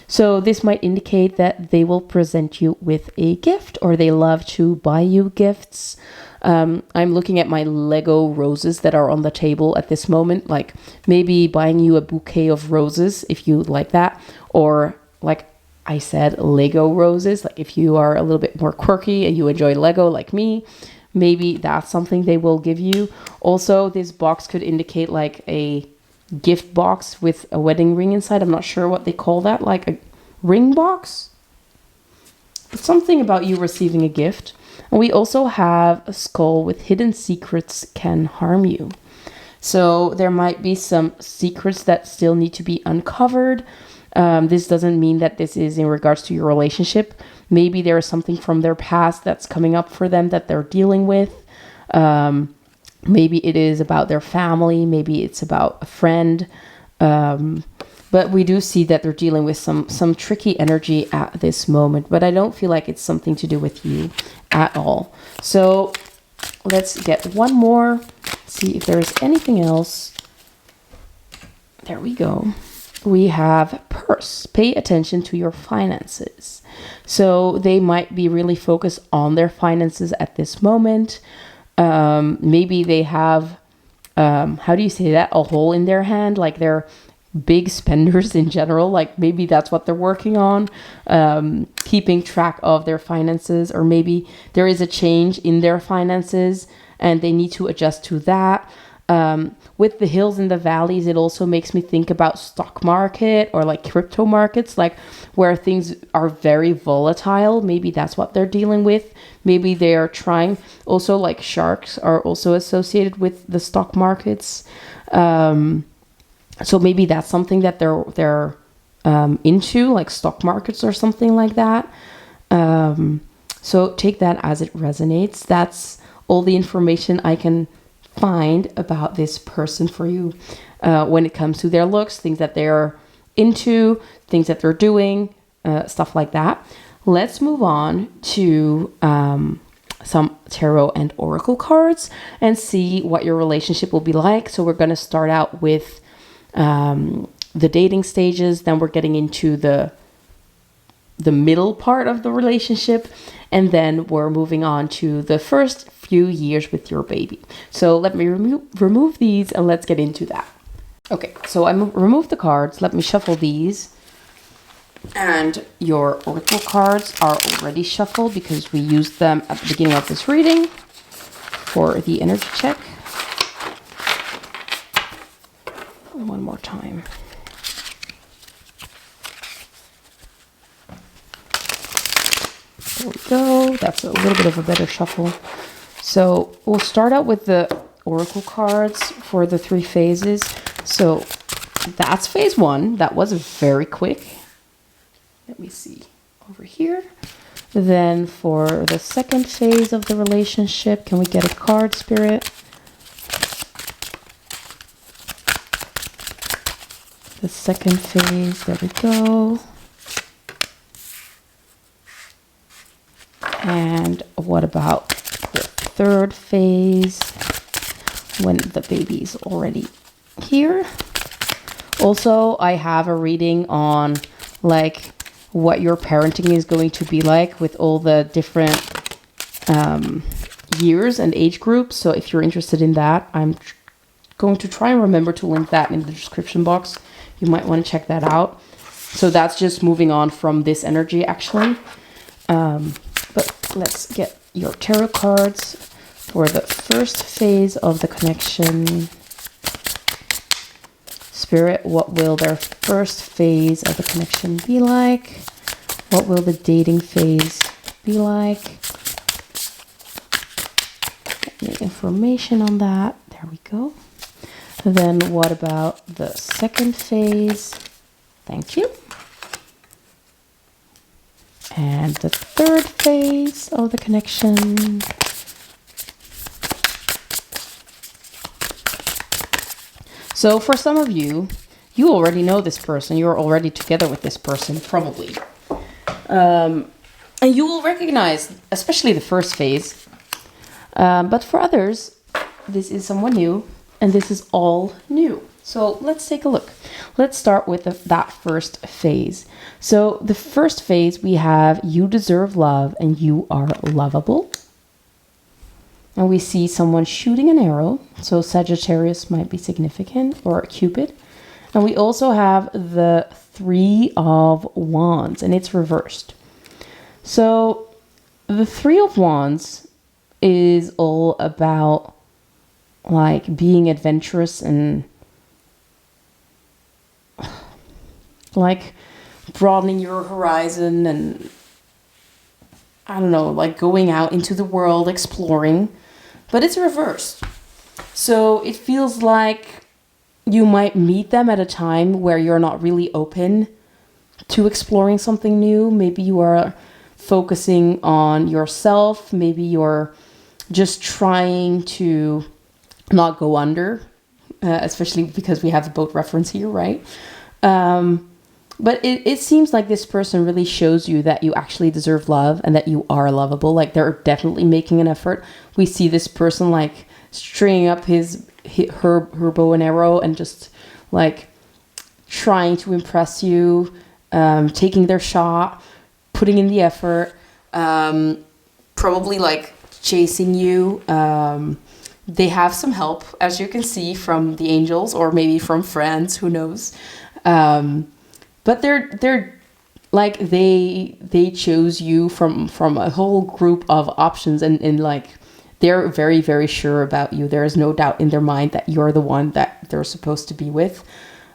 So this might indicate that they will present you with a gift, or they love to buy you gifts. I'm looking at my Lego roses that are on the table at this moment, like maybe buying you a bouquet of roses if you like that, or like I said, Lego roses. Like if you are a little bit more quirky and you enjoy Lego like me, maybe that's something they will give you. Also, this box could indicate like a gift box with a wedding ring inside. I'm not sure what they call that, like a ring box. But something about you receiving a gift. And we also have a skull with "Hidden secrets can harm you." So there might be some secrets that still need to be uncovered. This doesn't mean that this is in regards to your relationship. Maybe there is something from their past that's coming up for them that they're dealing with. Maybe it is about their family. Maybe it's about a friend. But we do see that they're dealing with some tricky energy at this moment. But I don't feel like it's something to do with you at all. So let's get one more. See if there's anything else. There we go. We have purse. Pay attention to your finances. So they might be really focused on their finances at this moment. Maybe they have, how do you say that? A hole in their hand, like they're big spenders in general. Like maybe that's what they're working on, keeping track of their finances, or maybe there is a change in their finances and they need to adjust to that. With the hills and the valleys, it also makes me think about stock market or like crypto markets, like where things are very volatile. Maybe that's what they're dealing with. Maybe they are trying. Also, like sharks are also associated with the stock markets. So maybe that's something that they're into, like stock markets or something like that. So take that as it resonates. That's all the information I can find about this person for you when it comes to their looks, things that they're into, things that they're doing, stuff like that. Let's move on to some tarot and oracle cards and see what your relationship will be like. So we're going to start out with the dating stages, then we're getting into the middle part of the relationship, and then we're moving on to the first few years with your baby. So let me remove these and let's get into that. Okay, so I removed the cards. Let me shuffle these. And your oracle cards are already shuffled because we used them at the beginning of this reading for the energy check. One more time. There we go. That's a little bit of a better shuffle. So we'll start out with the oracle cards for the 3 phases. So that's phase 1. That was very quick. Let me see over here. Then for the second phase of the relationship, can we get a card, Spirit? The second phase, there we go. And what about the third phase when the baby's already here? Also, I have a reading on like what your parenting is going to be like with all the different years and age groups. So if you're interested in that, I'm going to try and remember to link that in the description box. You might want to check that out. So that's just moving on from this energy, actually. But let's get your tarot cards for the first phase of the connection. Spirit, what will their first phase of the connection be like? What will the dating phase be like? Get me information on that. There we go. Then what about the second phase? Thank you. And the third phase of the connection. So for some of you, you already know this person. You're already together with this person, probably. And you will recognize, especially the first phase. But for others, this is someone new, and this is all new. So let's take a look. Let's start with that first phase. So the first phase, we have you deserve love and you are lovable. And we see someone shooting an arrow. So Sagittarius might be significant, or Cupid. And we also have the Three of Wands, and it's reversed. So the Three of Wands is all about like being adventurous and like broadening your horizon and I don't know, like going out into the world, exploring, but it's reversed. So it feels like you might meet them at a time where you're not really open to exploring something new. Maybe you are focusing on yourself. Maybe you're just trying to not go under, especially because we have the boat reference here, right? But it seems like this person really shows you that you actually deserve love and that you are lovable. Like they're definitely making an effort. We see this person like stringing up her bow and arrow and just like trying to impress you, taking their shot, putting in the effort, probably like chasing you. They have some help, as you can see, from the angels or maybe from friends, who knows. But they're like they chose you from a whole group of options, and like they're very, very sure about you. There is no doubt in their mind that you're the one that they're supposed to be with.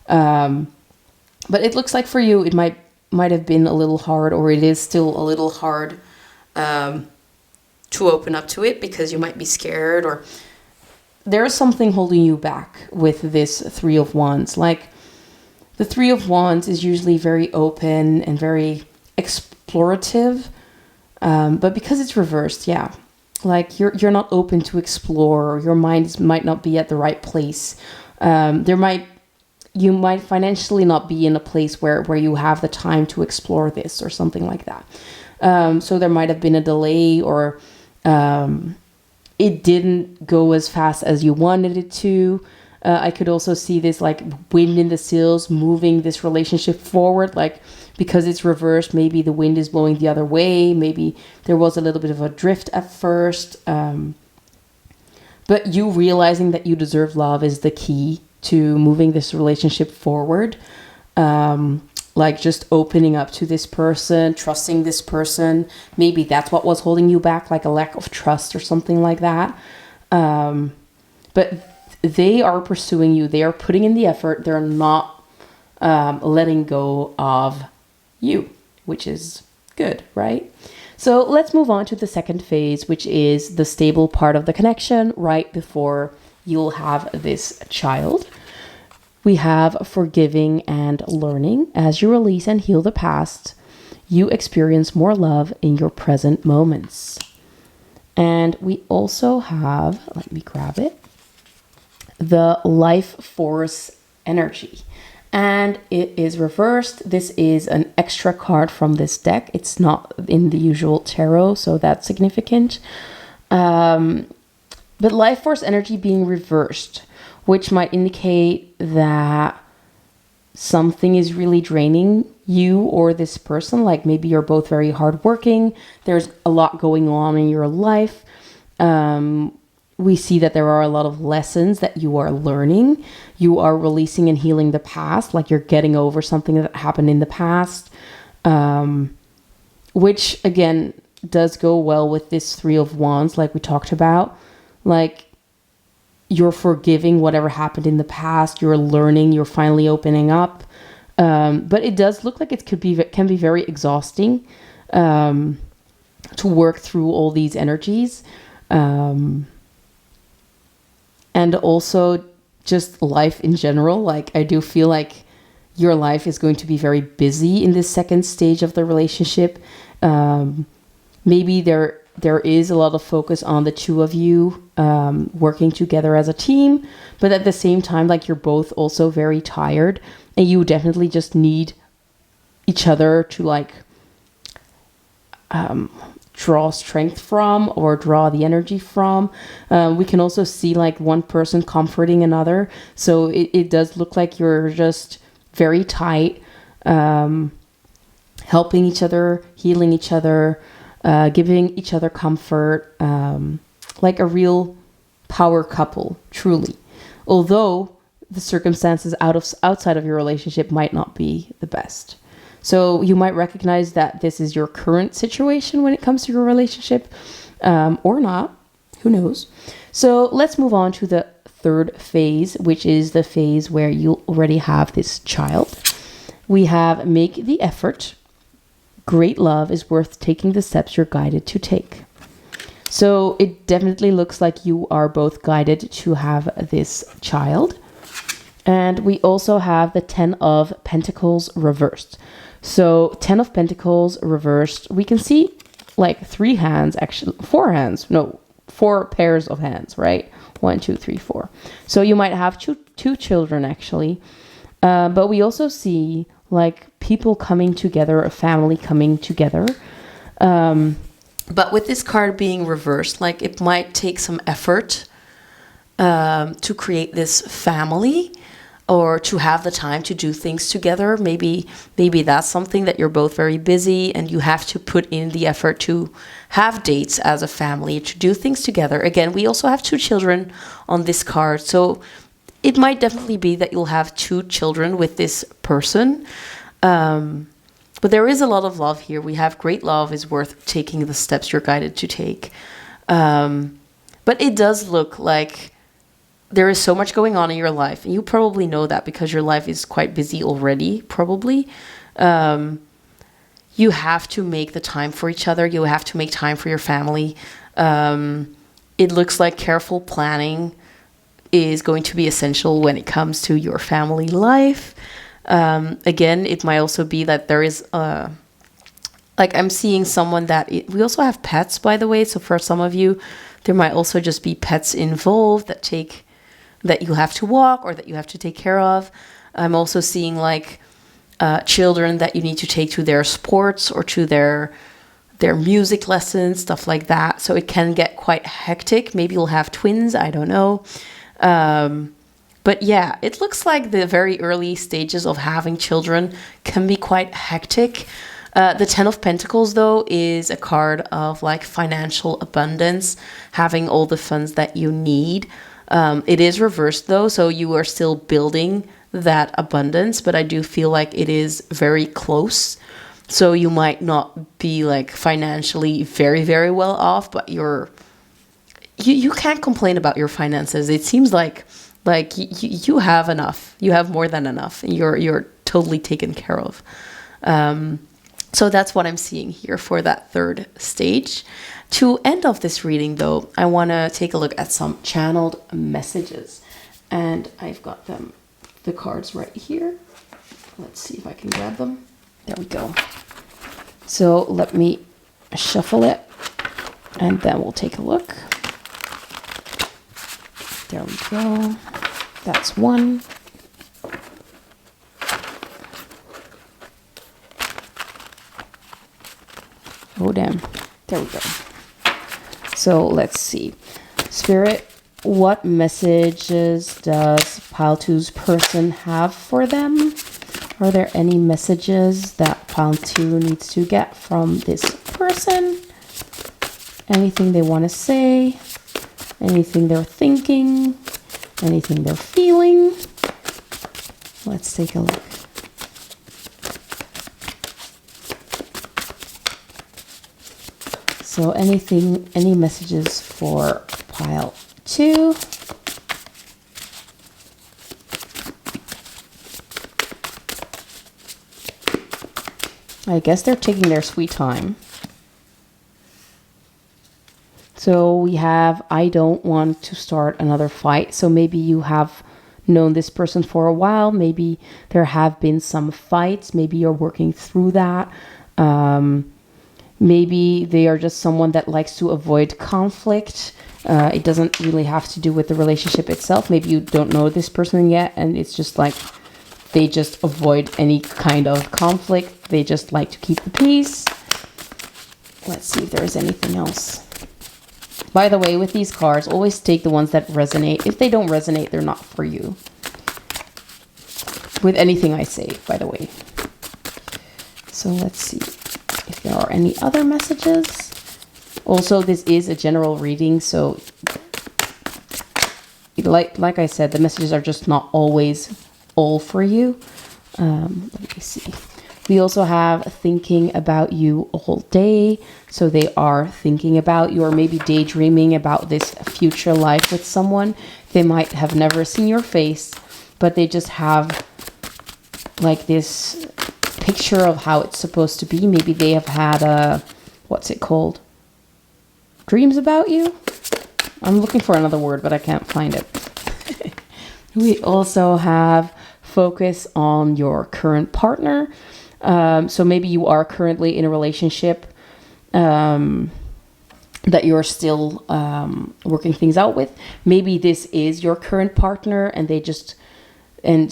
But it looks like for you it might have been a little hard, or it is still a little hard to open up to it because you might be scared, or there's something holding you back with this Three of Wands. Like the Three of Wands is usually very open and very explorative, but because it's reversed, yeah, like you're not open to explore. Your mind might not be at the right place. You might financially not be in a place where you have the time to explore this or something like that. So there might have been a delay, or it didn't go as fast as you wanted it to. I could also see this like wind in the sails moving this relationship forward, like because it's reversed, maybe the wind is blowing the other way. Maybe there was a little bit of a drift at first. But you realizing that you deserve love is the key to moving this relationship forward. Like just opening up to this person, trusting this person. Maybe that's what was holding you back, like a lack of trust or something like that. But they are pursuing you. They are putting in the effort. They're not letting go of you, which is good, right? So let's move on to the second phase, which is the stable part of the connection right before you'll have this child. We have forgiving and learning. As you release and heal the past, you experience more love in your present moments. And we also have, let me grab it, the life force energy, and it is reversed. This is an extra card from this deck. It's not in the usual tarot, so that's significant. But life force energy being reversed, which might indicate that something is really draining you or this person. Like maybe you're both very hardworking. There's a lot going on in your life. we see that there are a lot of lessons that you are learning. You are releasing and healing the past, like you're getting over something that happened in the past, which again does go well with this Three of Wands, like we talked about. Like, you're forgiving whatever happened in the past. You're learning. You're finally opening up. But it does look like it can be very exhausting to work through all these energies. And also just life in general. Like, I do feel like your life is going to be very busy in this second stage of the relationship. Maybe there is a lot of focus on the two of you working together as a team, but at the same time, like, you're both also very tired, and you definitely just need each other to like draw strength from, or draw the energy from. We can also see like one person comforting another, so it does look like you're just very tight, helping each other, healing each other, giving each other comfort, like a real power couple, truly. Although the circumstances outside of your relationship might not be the best. So you might recognize that this is your current situation when it comes to your relationship, or not. Who knows? So let's move on to the third phase, which is the phase where you already have this child. We have make the effort. Great love is worth taking the steps you're guided to take. So it definitely looks like you are both guided to have this child. And we also have the 10 of Pentacles reversed. So 10 of Pentacles reversed, we can see like 3 hands, actually 4 hands, no, 4 pairs of hands, right? 1, 2, 3, 4. So you might have two children actually. But we also see like people coming together, a family coming together. But with this card being reversed, like, it might take some effort to create this family, or to have the time to do things together. Maybe that's something that you're both very busy and you have to put in the effort to have dates as a family, to do things together. Again, we also have 2 children on this card. So it might definitely be that you'll have 2 children with this person. But there is a lot of love here. We have great love is worth taking the steps you're guided to take. But it does look like there is so much going on in your life. And you probably know that because your life is quite busy already, probably. You have to make the time for each other. You have to make time for your family. It looks like careful planning is going to be essential when it comes to your family life. Again, it might also be that there is like, I'm seeing someone that we also have pets, by the way. So for some of you, there might also just be pets involved that you have to walk or that you have to take care of. I'm also seeing like children that you need to take to their sports or to their music lessons, stuff like that. So it can get quite hectic. Maybe you'll have twins, I don't know. But yeah, it looks like the very early stages of having children can be quite hectic. The 10 of Pentacles, though, is a card of like financial abundance, having all the funds that you need. It is reversed, though, so you are still building that abundance, but I do feel like it is very close. So you might not be like financially very, very well off, but you can't complain about your finances. It seems like you have enough. You have more than enough. You're totally taken care of. So that's what I'm seeing here for that third stage. To end off this reading, though, I want to take a look at some channeled messages. And I've got the cards right here. Let's see if I can grab them. There we go. So let me shuffle it, and then we'll take a look. There we go. That's one. Oh, damn. There we go. So let's see. Spirit, what messages does Pile 2's person have for them? Are there any messages that Pile 2 needs to get from this person? Anything they want to say? anything they're thinking, anything they're feeling. Let's take a look. So any messages for pile 2? I guess they're taking their sweet time. So we have, I don't want to start another fight. So maybe you have known this person for a while. Maybe there have been some fights. Maybe you're working through that. Maybe they are just someone that likes to avoid conflict. It doesn't really have to do with the relationship itself. Maybe you don't know this person yet, and it's just like they just avoid any kind of conflict. They just like to keep the peace. Let's see if there's anything else. By the way, with these cards, always take the ones that resonate. If they don't resonate, they're not for you. With anything I say, by the way. So let's see if there are any other messages. Also, this is a general reading, so like I said, the messages are just not always all for you. Let me see. We also have thinking about you all day. So they are thinking about you, or maybe daydreaming about this future life with someone. They might have never seen your face, but they just have like this picture of how it's supposed to be. Maybe they have had what's it called? Dreams about you? I'm looking for another word, but I can't find it. We also have focus on your current partner. So maybe you are currently in a relationship that you're still working things out with. Maybe this is your current partner and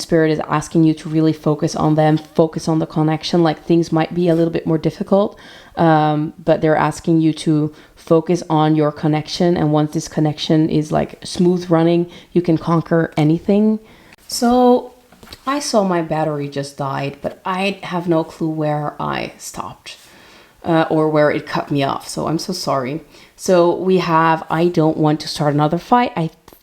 Spirit is asking you to really focus on them, focus on the connection. Like things might be a little bit more difficult, but they're asking you to focus on your connection. And once this connection is like smooth running, you can conquer anything. So I saw my battery just died, but I have no clue where I stopped or where it cut me off. So I'm so sorry. So we have, I don't want to start another fight.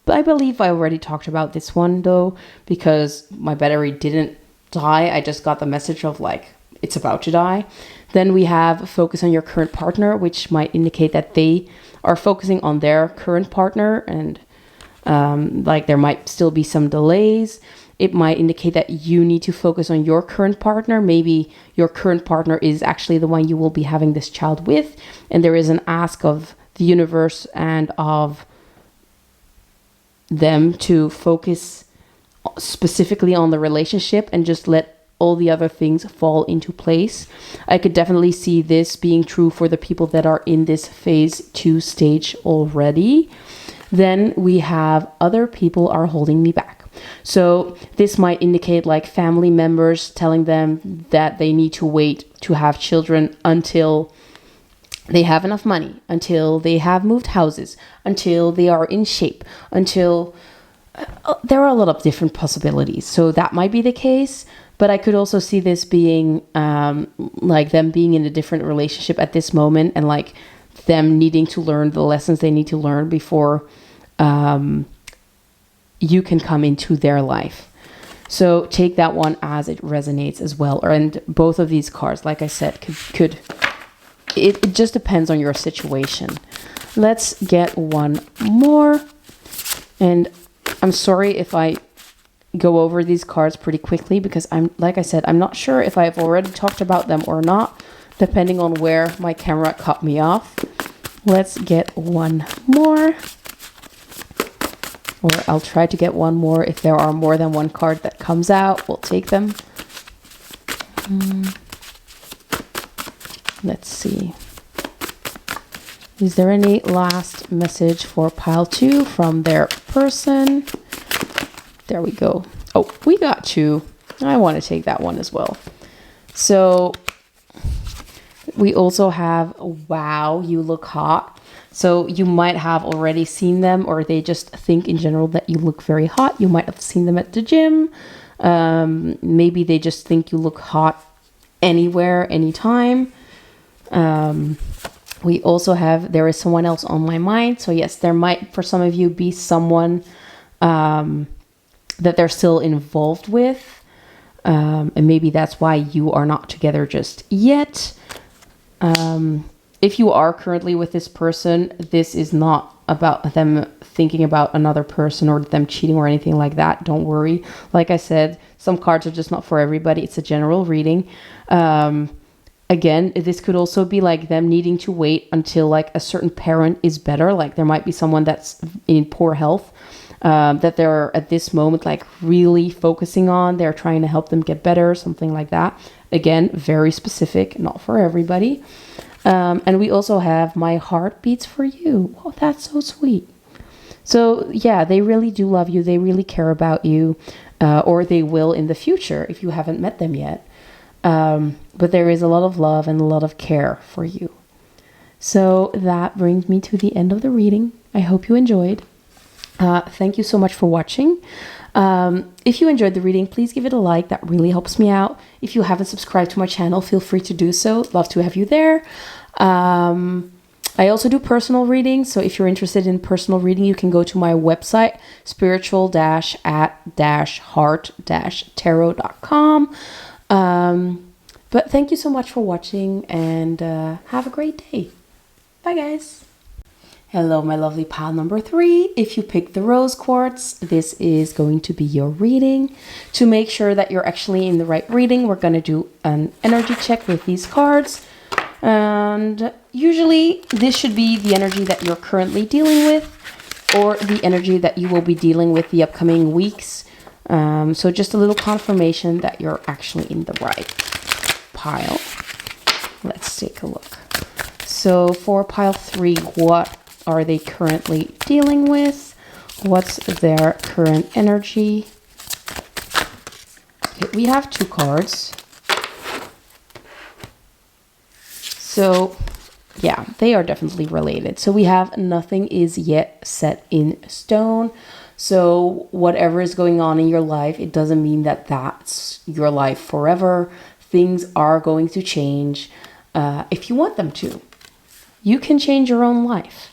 I believe I already talked about this one though, because my battery didn't die. I just got the message of like, it's about to die. Then we have focus on your current partner, which might indicate that they are focusing on their current partner, and like there might still be some delays. It might indicate that you need to focus on your current partner. Maybe your current partner is actually the one you will be having this child with, and there is an ask of the universe and of them to focus specifically on the relationship and just let all the other things fall into place. I could definitely see this being true for the people that are in this phase 2 stage already. Then we have other people are holding me back. So this might indicate like family members telling them that they need to wait to have children until they have enough money, until they have moved houses, until they are in shape, until there are a lot of different possibilities. So that might be the case, but I could also see this being like them being in a different relationship at this moment, and like them needing to learn the lessons they need to learn before you can come into their life. So take that one as it resonates as well. And both of these cards, like I said, could it just depends on your situation. Let's get one more. And I'm sorry if I go over these cards pretty quickly, because like I said, I'm not sure if I've already talked about them or not, depending on where my camera cut me off. Let's get one more. Or I'll try to get one more. If there are more than one card that comes out, we'll take them. Let's see. Is there any last message for pile 2 from their person? There we go. Oh, we got 2. I want to take that one as well. So we also have, wow, you look hot. So you might have already seen them, or they just think in general that you look very hot. You might have seen them at the gym. Maybe they just think you look hot anywhere, anytime. We also have, there is someone else on my mind. So yes, there might, for some of you, be someone that they're still involved with. And maybe that's why you are not together just yet. If you are currently with this person, this is not about them thinking about another person or them cheating or anything like that. Don't worry. Like I said, some cards are just not for everybody. It's a general reading. Again, this could also be like them needing to wait until like a certain parent is better. Like there might be someone that's in poor health that they're at this moment like really focusing on. They're trying to help them get better, something like that. Again, very specific, not for everybody. And we also have my heart beats for you. Oh, that's so sweet. So yeah, they really do love you. They really care about you, or they will in the future if you haven't met them yet. But there is a lot of love and a lot of care for you. So that brings me to the end of the reading. I hope you enjoyed. Thank you so much for watching. If you enjoyed the reading, please give it a like. That really helps me out. If you haven't subscribed to my channel, feel free to do so. Love to have you there. I also do personal readings. So if you're interested in personal reading, you can go to my website, spiritual-at-heart-tarot.com. But thank you so much for watching, and have a great day. Bye, guys. Hello, my lovely pile number 3. If you picked the rose quartz, this is going to be your reading. To make sure that you're actually in the right reading, we're going to do an energy check with these cards. And usually this should be the energy that you're currently dealing with, or the energy that you will be dealing with the upcoming weeks. So just a little confirmation that you're actually in the right pile. Let's take a look. So for pile 3, what are they currently dealing with? What's their current energy? Okay, we have 2 cards. So yeah, they are definitely related. So we have nothing is yet set in stone. So whatever is going on in your life, it doesn't mean that that's your life forever. Things are going to change if you want them to. You can change your own life.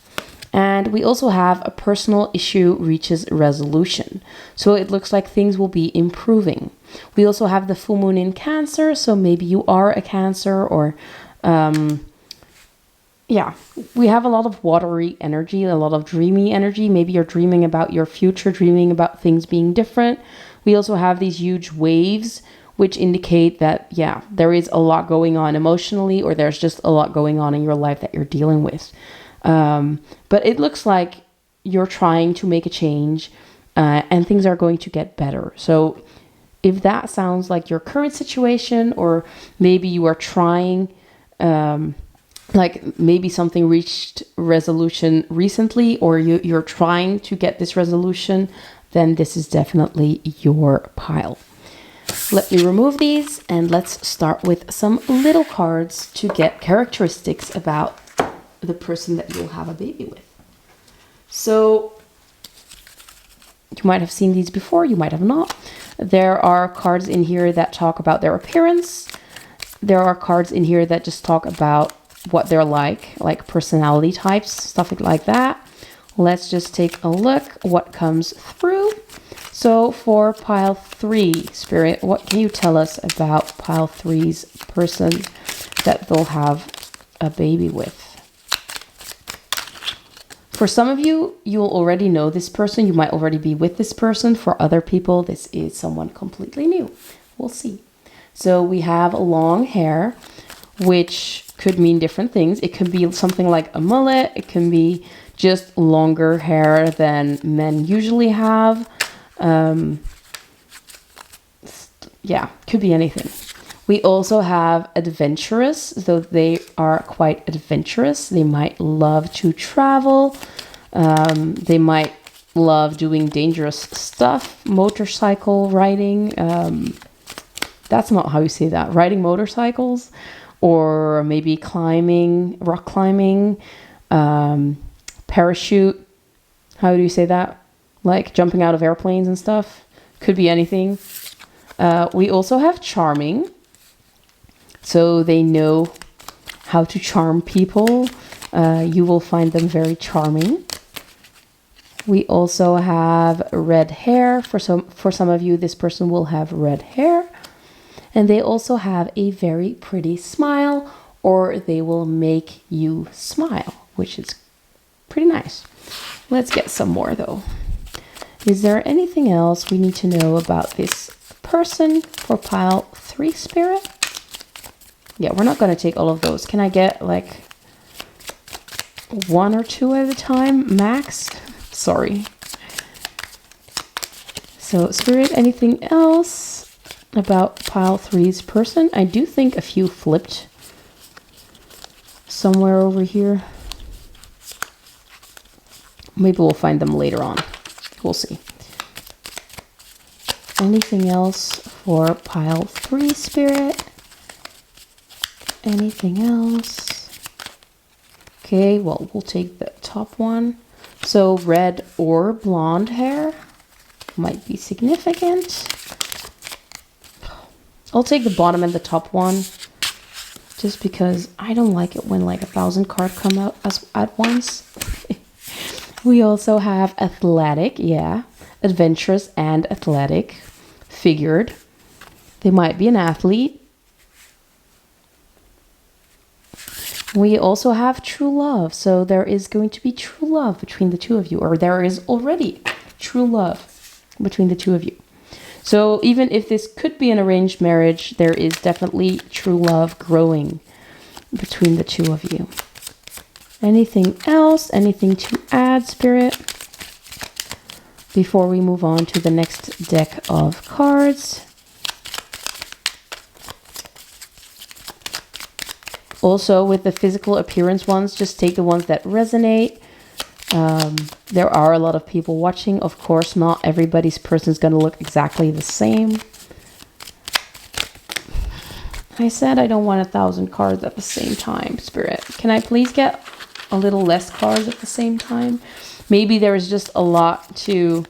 And we also have a personal issue reaches resolution. So it looks like things will be improving. We also have the full moon in Cancer. So maybe you are a Cancer, or yeah, we have a lot of watery energy, a lot of dreamy energy. Maybe you're dreaming about your future, dreaming about things being different. We also have these huge waves, which indicate that, yeah, there is a lot going on emotionally, or there's just a lot going on in your life that you're dealing with. But it looks like you're trying to make a change, and things are going to get better. So if that sounds like your current situation, or maybe you are trying, like maybe something reached resolution recently, or you're trying to get this resolution, then this is definitely your pile. Let me remove these, and let's start with some little cards to get characteristics about the person that you'll have a baby with. So you might have seen these before, you might have not. There are cards in here that talk about their appearance. There are cards in here that just talk about what they're like personality types, stuff like that. Let's just take a look what comes through. So for pile 3, Spirit, what can you tell us about pile 3's person that they'll have a baby with? For some of you, you'll already know this person. You might already be with this person. For other people, this is someone completely new. We'll see. So we have long hair, which could mean different things. It could be something like a mullet. It can be just longer hair than men usually have. Yeah, could be anything. We also have adventurous, so they are quite adventurous. They might love to travel. They might love doing dangerous stuff, motorcycle riding. That's not how you say that. Riding motorcycles, or maybe climbing, rock climbing, parachute. How do you say that? Like jumping out of airplanes and stuff. Could be anything. We also have charming. So they know how to charm people. You will find them very charming. We also have red hair. For some of you, this person will have red hair. And they also have a very pretty smile, or they will make you smile, which is pretty nice. Let's get some more though. Is there anything else we need to know about this person for pile 3 spirit? Yeah, we're not going to take all of those. Can I get like 1 or 2 at a time max? Sorry. So spirit, anything else about pile 3's person? I do think a few flipped somewhere over here. Maybe we'll find them later on. We'll see. Anything else for pile 3 spirit? Anything else? Okay, well, we'll take the top one. So red or blonde hair might be significant. I'll take the bottom and the top one, just because I don't like it when like 1,000 cards come out at once. We also have athletic, yeah, adventurous and athletic, figured. They might be an athlete. We also have true love. So there is going to be true love between the two of you, or there is already true love between the two of you. So even if this could be an arranged marriage, there is definitely true love growing between the two of you. Anything else? Anything to add, Spirit? Before we move on to the next deck of cards. Also, with the physical appearance ones, just take the ones that resonate. There are a lot of people watching. Of course, not everybody's person is going to look exactly the same. I said I don't want 1,000 cards at the same time, Spirit. Can I please get a little less cards at the same time? Maybe there is just a lot to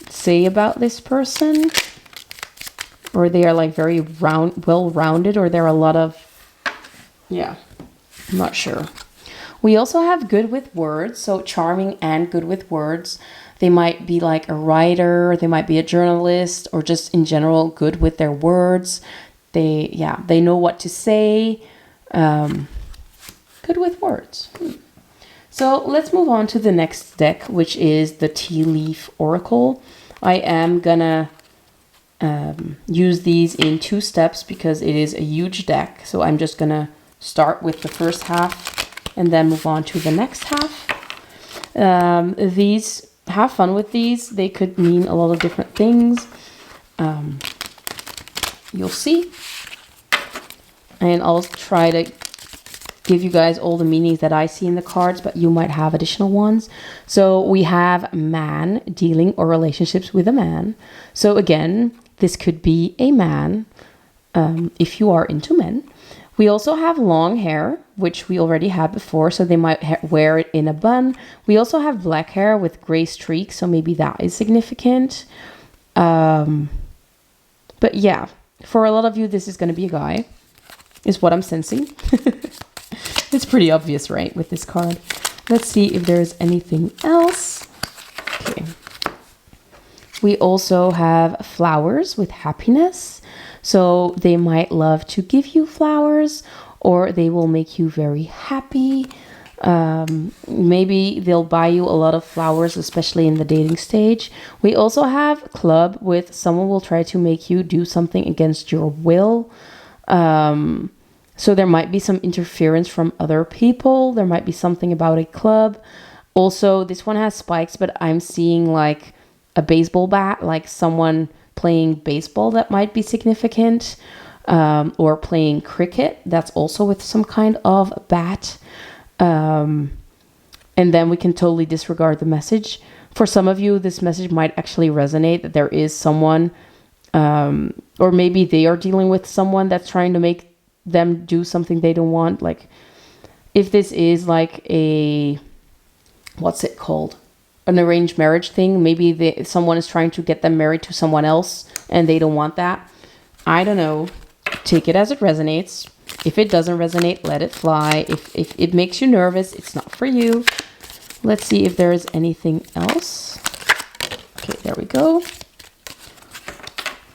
say about this person. Or they are like very well-rounded, or there are a lot of... Yeah, I'm not sure. We also have good with words, so charming and good with words. They might be like a writer, they might be a journalist, or just in general good with their words. They know what to say. Good with words. So let's move on to the next deck, which is the Tea Leaf Oracle. I am gonna use these in 2 steps because it is a huge deck. So I'm just gonna start with the first half and then move on to the next half. These, have fun with these. They could mean a lot of different things. You'll see. And I'll try to give you guys all the meanings that I see in the cards, but you might have additional ones. So we have man, dealing or relationships with a man. So again, this could be a man if you are into men. We also have long hair, which we already had before, so they might wear it in a bun. We also have black hair with gray streaks, so maybe that is significant. But yeah, for a lot of you, this is going to be a guy, is what I'm sensing. It's pretty obvious, right, with this card. Let's see if there's anything else. Okay. We also have flowers with happiness. So they might love to give you flowers, or they will make you very happy. Maybe they'll buy you a lot of flowers, especially in the dating stage. We also have club with someone will try to make you do something against your will. So there might be some interference from other people. There might be something about a club. Also, this one has spikes, but I'm seeing like a baseball bat, like someone playing baseball that might be significant, or playing cricket. That's also with some kind of bat. And then we can totally disregard the message. For some of you, this message might actually resonate, that there is someone, or maybe they are dealing with someone that's trying to make them do something they don't want. Like if this is like a, what's it called? An arranged marriage thing. Maybe someone is trying to get them married to someone else and they don't want that. I don't know. Take it as it resonates. If it doesn't resonate, let it fly. If it makes you nervous, it's not for you. Let's see if there is anything else. Okay, there we go.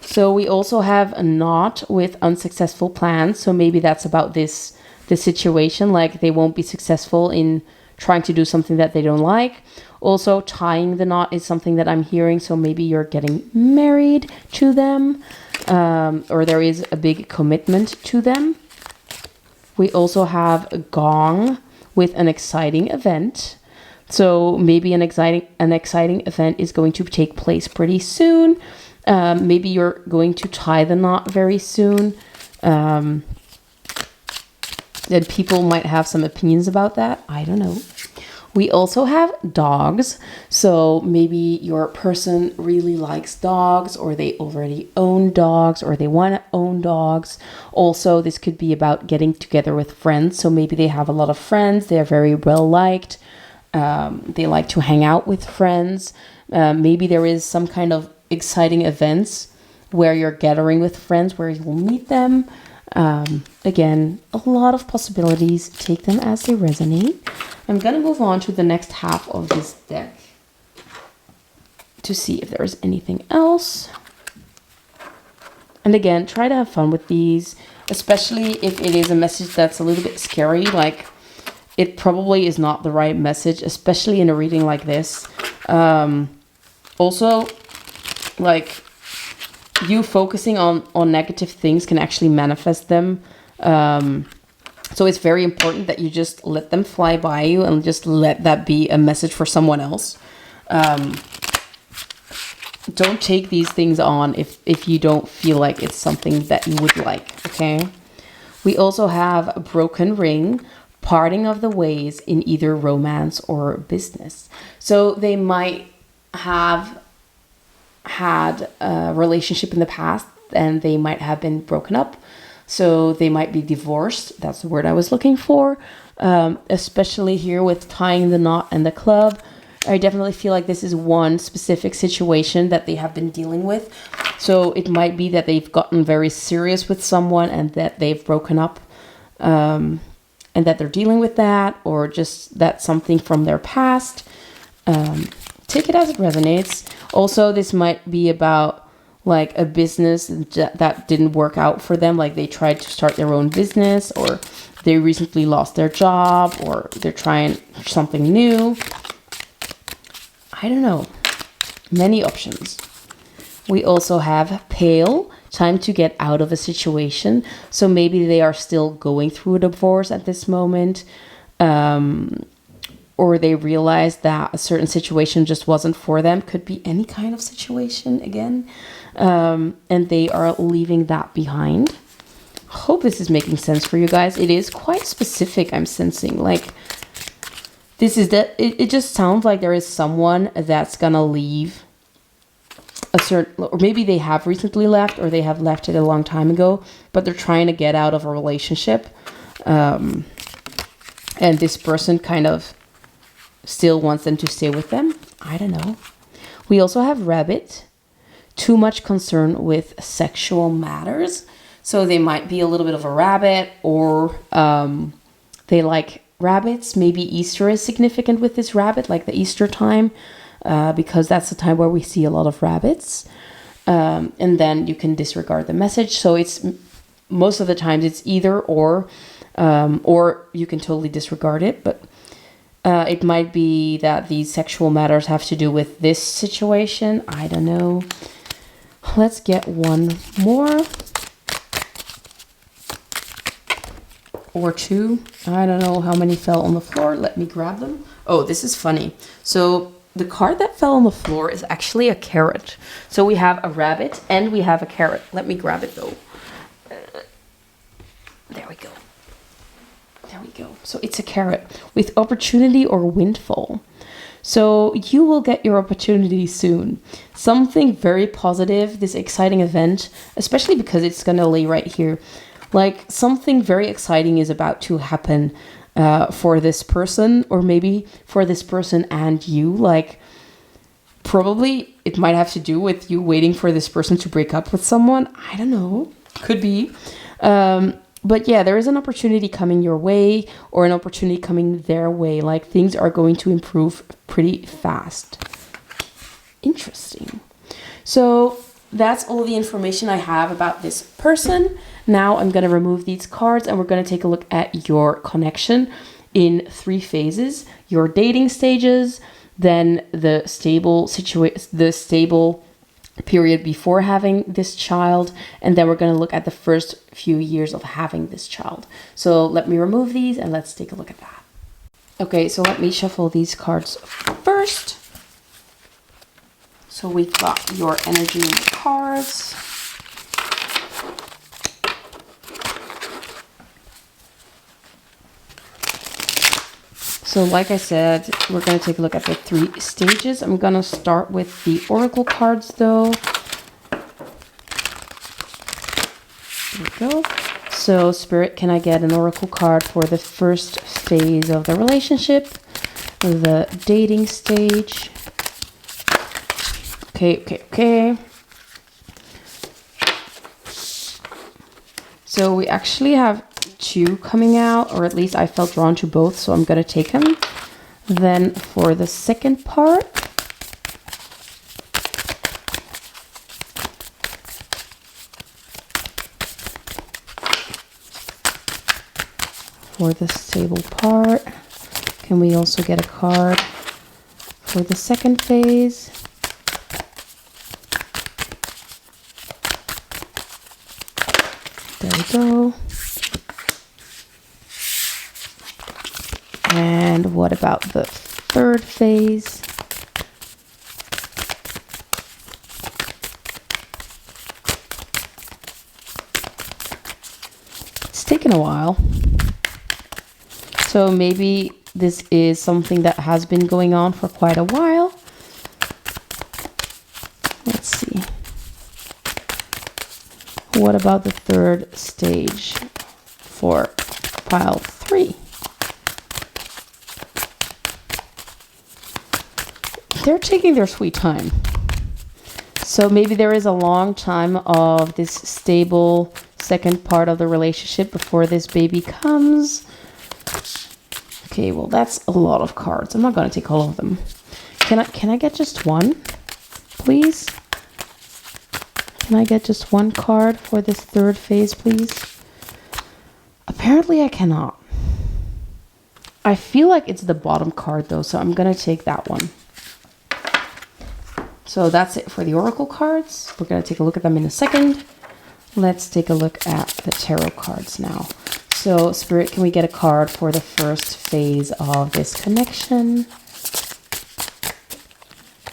So we also have a knot with unsuccessful plans. So maybe that's about this situation, like they won't be successful in trying to do something that they don't like. Also, tying the knot is something that I'm hearing. So maybe you're getting married to them, or there is a big commitment to them. We also have a gong with an exciting event. So maybe an exciting event is going to take place pretty soon. Maybe you're going to tie the knot very soon. That people might have some opinions about that. I don't know. We also have dogs. So maybe your person really likes dogs, or they already own dogs, or they want to own dogs. Also, this could be about getting together with friends. So maybe they have a lot of friends. They're very well liked. They like to hang out with friends. Maybe there is some kind of exciting events where you're gathering with friends, where you'll meet them. Again, a lot of possibilities. Take them as they resonate. I'm going to move on to the next half of this deck to see if there's anything else. And again, try to have fun with these, especially if it is a message that's a little bit scary. Like, it probably is not the right message, especially in a reading like this. Also, like, you focusing on negative things can actually manifest them. So it's very important that you just let them fly by you and just let that be a message for someone else. Don't take these things on if you don't feel like it's something that you would like, okay? We also have a broken ring, parting of the ways in either romance or business. So they might have had a relationship in the past and they might have been broken up. So they might be divorced. That's the word I was looking for. Especially here with tying the knot and the club. I definitely feel like this is one specific situation that they have been dealing with. So it might be that they've gotten very serious with someone and that they've broken up. And that they're dealing with that, or just that's something from their past. Take it as it resonates. Also, this might be about like a business that didn't work out for them. Like they tried to start their own business, or they recently lost their job, or they're trying something new. I don't know. Many options. We also have pale, time to get out of a situation. So maybe they are still going through a divorce at this moment. Or they realize that a certain situation just wasn't for them. Could be any kind of situation again. And they are leaving that behind. Hope this is making sense for you guys. It is quite specific, I'm sensing. Like, this is that it just sounds like there is someone that's gonna leave a certain, or maybe they have recently left, or they have left it a long time ago, but they're trying to get out of a relationship. And this person kind of still wants them to stay with them. I don't know. We also have rabbit, too much concern with sexual matters. So they might be a little bit of a rabbit, or they like rabbits. Maybe Easter is significant with this rabbit, like the Easter time, because that's the time where we see a lot of rabbits. And then you can disregard the message. So it's most of the times it's either or you can totally disregard it. But it might be that these sexual matters have to do with this situation. I don't know. Let's get one more. Or two. I don't know how many fell on the floor. Let me grab them. Oh, this is funny. So the card that fell on the floor is actually a carrot. So we have a rabbit and we have a carrot. Let me grab it though. There we go. There we go. So it's a carrot with opportunity or windfall. So you will get your opportunity soon. Something very positive, this exciting event, especially because it's going to lay right here. Like something very exciting is about to happen for this person, or maybe for this person and you. Like probably it might have to do with you waiting for this person to break up with someone. I don't know. Could be. But yeah, there is an opportunity coming your way or an opportunity coming their way. Like things are going to improve pretty fast. Interesting. So that's all the information I have about this person. Now I'm going to remove these cards and we're going to take a look at your connection in 3 phases. Your dating stages, then the stable period before having this child, and then we're going to look at the first few years of having this child. So let me remove these and let's take a look at that. Okay, so let me shuffle these cards first. So we've got your energy cards. So like I said, we're going to take a look at the 3 stages. I'm going to start with the Oracle cards though. There we go. So Spirit, can I get an Oracle card for the first phase of the relationship? The dating stage. Okay. So we actually have 2 coming out, or at least I felt drawn to both, so I'm going to take them. Then for the second part, for the stable part, can we also get a card for the second phase? There we go. And what about the third phase? It's taken a while. So maybe this is something that has been going on for quite a while. Let's see. What about the third stage for pile 3? They're taking their sweet time. So maybe there is a long time of this stable second part of the relationship before this baby comes. Okay, well that's a lot of cards. I'm not going to take all of them. Can I get just one, please? Can I get just one card for this third phase, please? Apparently I cannot. I feel like it's the bottom card though, so I'm going to take that one. So that's it for the Oracle cards. We're going to take a look at them in a second. Let's take a look at the Tarot cards now. So Spirit, can we get a card for the first phase of this connection?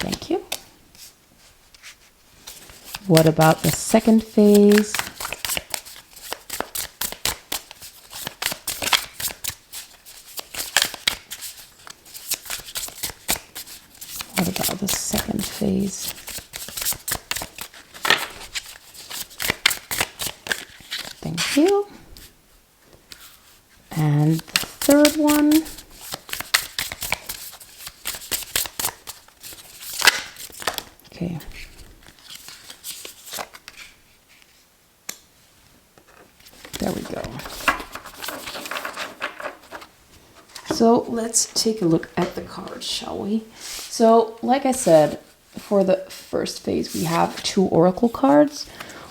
Thank you. What about the second phase? What about the second phase? Thank you. And the third one. Okay. There we go. So let's take a look at the cards, shall we? So, like I said, for the first phase, we have 2 Oracle cards.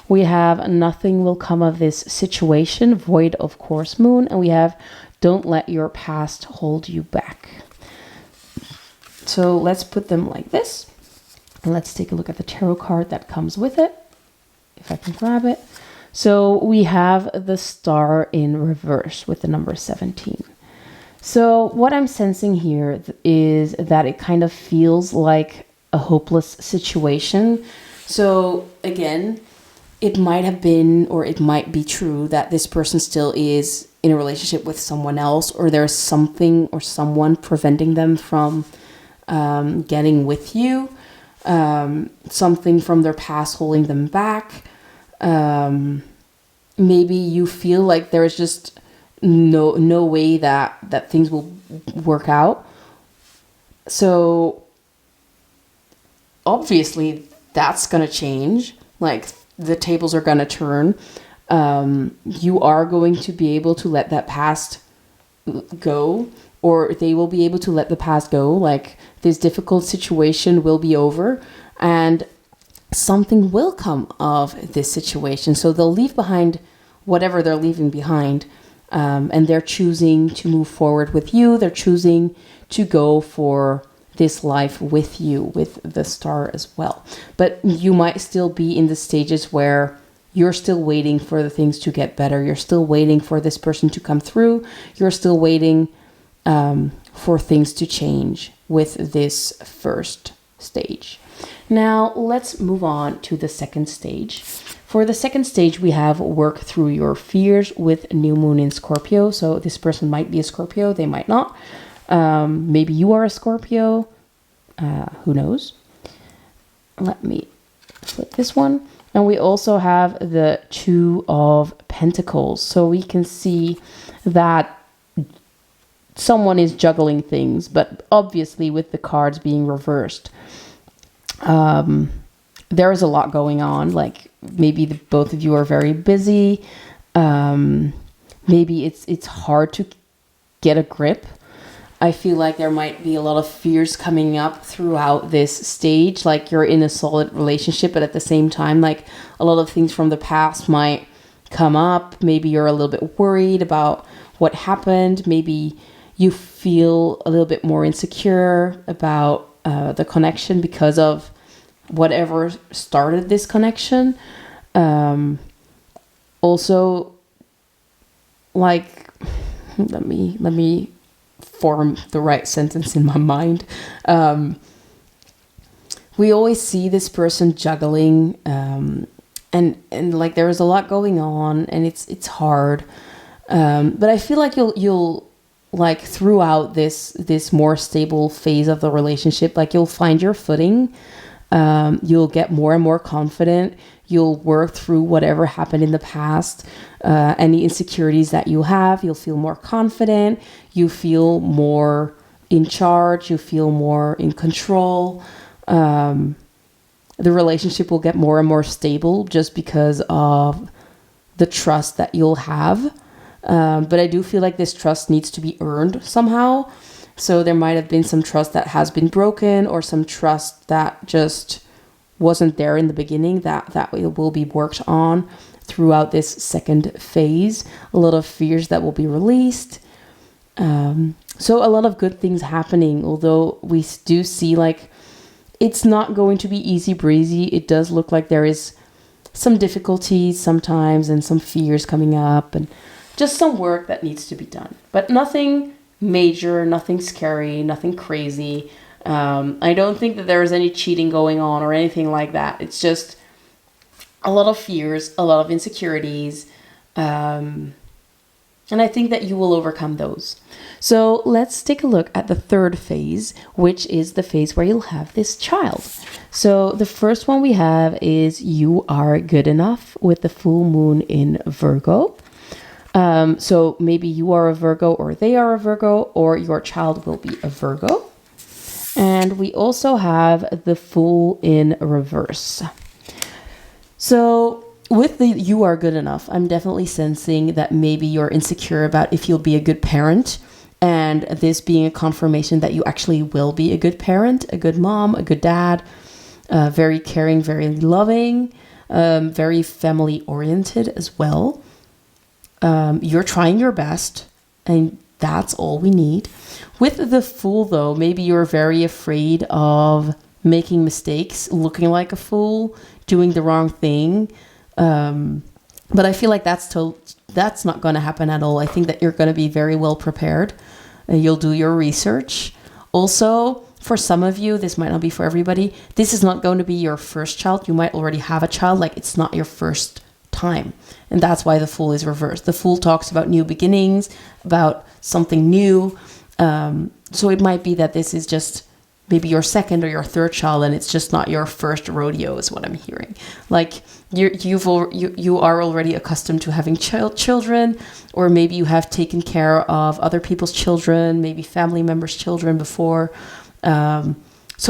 We have Nothing Will Come of This Situation, Void of Course Moon, and we have Don't Let Your Past Hold You Back. So let's put them like this. And let's take a look at the tarot card that comes with it, if I can grab it. So we have the Star in reverse with the number 17. So what I'm sensing here is that it kind of feels like a hopeless situation. So again, it might have been, or it might be true that this person still is in a relationship with someone else, or there's something or someone preventing them from getting with you. Something from their past holding them back. Maybe you feel like there's just no way that things will work out. So obviously that's gonna change. Like the tables are gonna turn. You are going to be able to let that past go, or they will be able to let the past go. Like, this difficult situation will be over, and something will come of this situation. So they'll leave behind whatever they're leaving behind, and they're choosing to move forward with you. They're choosing to go for this life with you, with the star as well. But you might still be in the stages where you're still waiting for the things to get better. You're still waiting for this person to come through. You're still waiting for things to change with this first stage. Now, let's move on to the second stage. For the second stage, we have work through your fears with new moon in Scorpio. So this person might be a Scorpio, they might not. Maybe you are a Scorpio. Who knows? Let me flip this one. And we also have the Two of Pentacles. So we can see that someone is juggling things, but obviously with the cards being reversed, there is a lot going on. Like, maybe both of you are very busy. Maybe it's hard to get a grip. I feel like there might be a lot of fears coming up throughout this stage. Like, you're in a solid relationship, but at the same time, like, a lot of things from the past might come up. Maybe you're a little bit worried about what happened. Maybe you feel a little bit more insecure about the connection because of whatever started this connection. Also, like, let me form the right sentence in my mind. We always see this person juggling, and like, there is a lot going on, and it's hard. But I feel like you'll like, throughout this more stable phase of the relationship, like, you'll find your footing. You'll get more and more confident. You'll work through whatever happened in the past, any insecurities that you have. You'll feel more confident. You feel more in charge. You feel more in control. The relationship will get more and more stable just because of the trust that you'll have. But I do feel like this trust needs to be earned somehow. So there might have been some trust that has been broken, or some trust that just wasn't there in the beginning, that will be worked on throughout this second phase. A lot of fears that will be released. So a lot of good things happening, although we do see, like, it's not going to be easy breezy. It does look like there is some difficulties sometimes, and some fears coming up, and just some work that needs to be done. But nothing major, nothing scary, nothing crazy. I don't think that there is any cheating going on or anything like that. It's just a lot of fears, a lot of insecurities. And I think that you will overcome those. So let's take a look at the third phase, which is the phase where you'll have this child. So the first one we have is You Are Good Enough, with the full moon in Virgo. So maybe you are a Virgo, or they are a Virgo, or your child will be a Virgo. And we also have the Fool in reverse. So with the You Are Good Enough, I'm definitely sensing that maybe you're insecure about if you'll be a good parent, and this being a confirmation that you actually will be a good parent, a good mom, a good dad, very caring, very loving, very family oriented as well. You're trying your best, and that's all we need. With the Fool, though, maybe you're very afraid of making mistakes, looking like a fool, doing the wrong thing. But I feel like that's not going to happen at all. I think that you're going to be very well prepared. You'll do your research. Also, for some of you, this might not be for everybody, this is not going to be your first child. You might already have a child. Like, it's not your first time. And that's why the Fool is reversed. The Fool talks about new beginnings, about something new. So it might be that this is just maybe your second or your third child, and it's just not your first rodeo, is what I'm hearing. Like, you are already accustomed to having children, or maybe you have taken care of other people's children, maybe family members' children before. So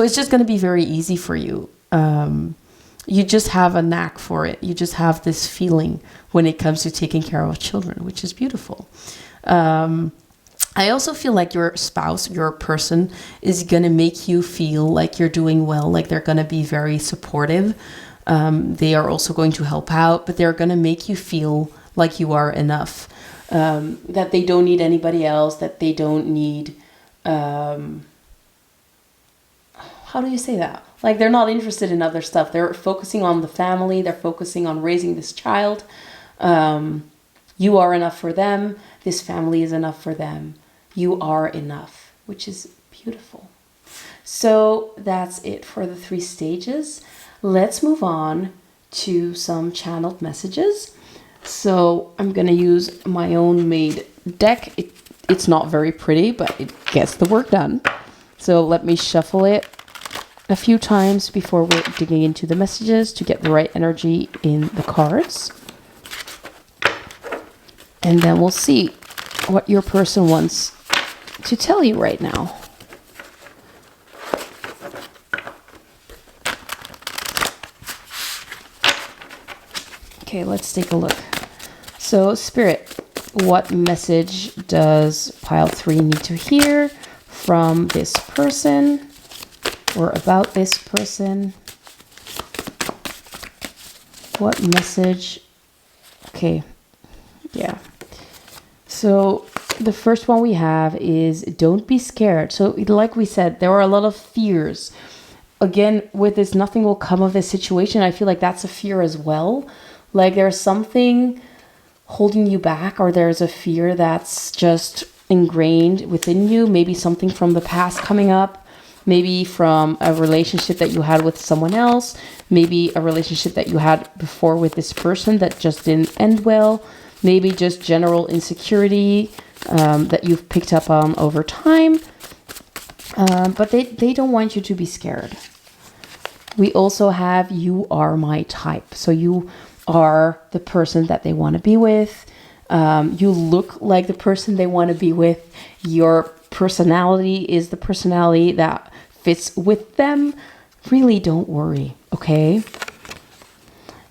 it's just going to be very easy for you. you just have a knack for it. You just have this feeling when it comes to taking care of children, which is beautiful. I also feel like your spouse, your person, is going to make you feel like you're doing well, like they're going to be very supportive. They are also going to help out, but they're going to make you feel like you are enough, that they don't need anybody else, that they don't need, how do you say that? Like they're not interested in other stuff. They're focusing on the family. They're focusing on raising this child. You are enough for them. This family is enough for them. You are enough, which is beautiful. So that's it for the 3 stages. Let's move on to some channeled messages. So I'm going to use my own made deck. It's not very pretty, but it gets the work done. So let me shuffle it a few times before we're digging into the messages to get the right energy in the cards. And then we'll see what your person wants to tell you right now. Okay, let's take a look. So, Spirit, what message does pile 3 need to hear from this person or about this person? What message? Okay, yeah. So the first one we have is don't be scared. So like we said, there are a lot of fears. Again, with this nothing will come of this situation, I feel like that's a fear as well. Like there's something holding you back, or there's a fear that's just ingrained within you. Maybe something from the past coming up, maybe from a relationship that you had with someone else, maybe a relationship that you had before with this person that just didn't end well. Maybe just general insecurity that you've picked up on over time. But they don't want you to be scared. We also have you are my type. So you are the person that they want to be with. You look like the person they want to be with. Your personality is the personality that fits with them. Really don't worry, okay?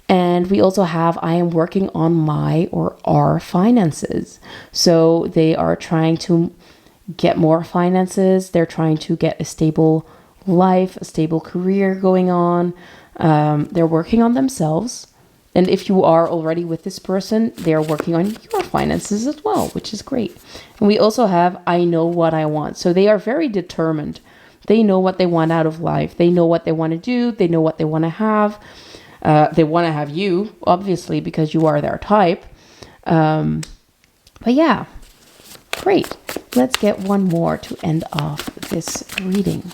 And we also have, I am working on my or our finances. So they are trying to get more finances. They're trying to get a stable life, a stable career going on. They're working on themselves. And if you are already with this person, they're working on your finances as well, which is great. And we also have, I know what I want. So they are very determined. They know what they want out of life. They know what they want to do. They know what they want to have. They want to have you, obviously, because you are their type. But yeah, great. Let's get one more to end off this reading.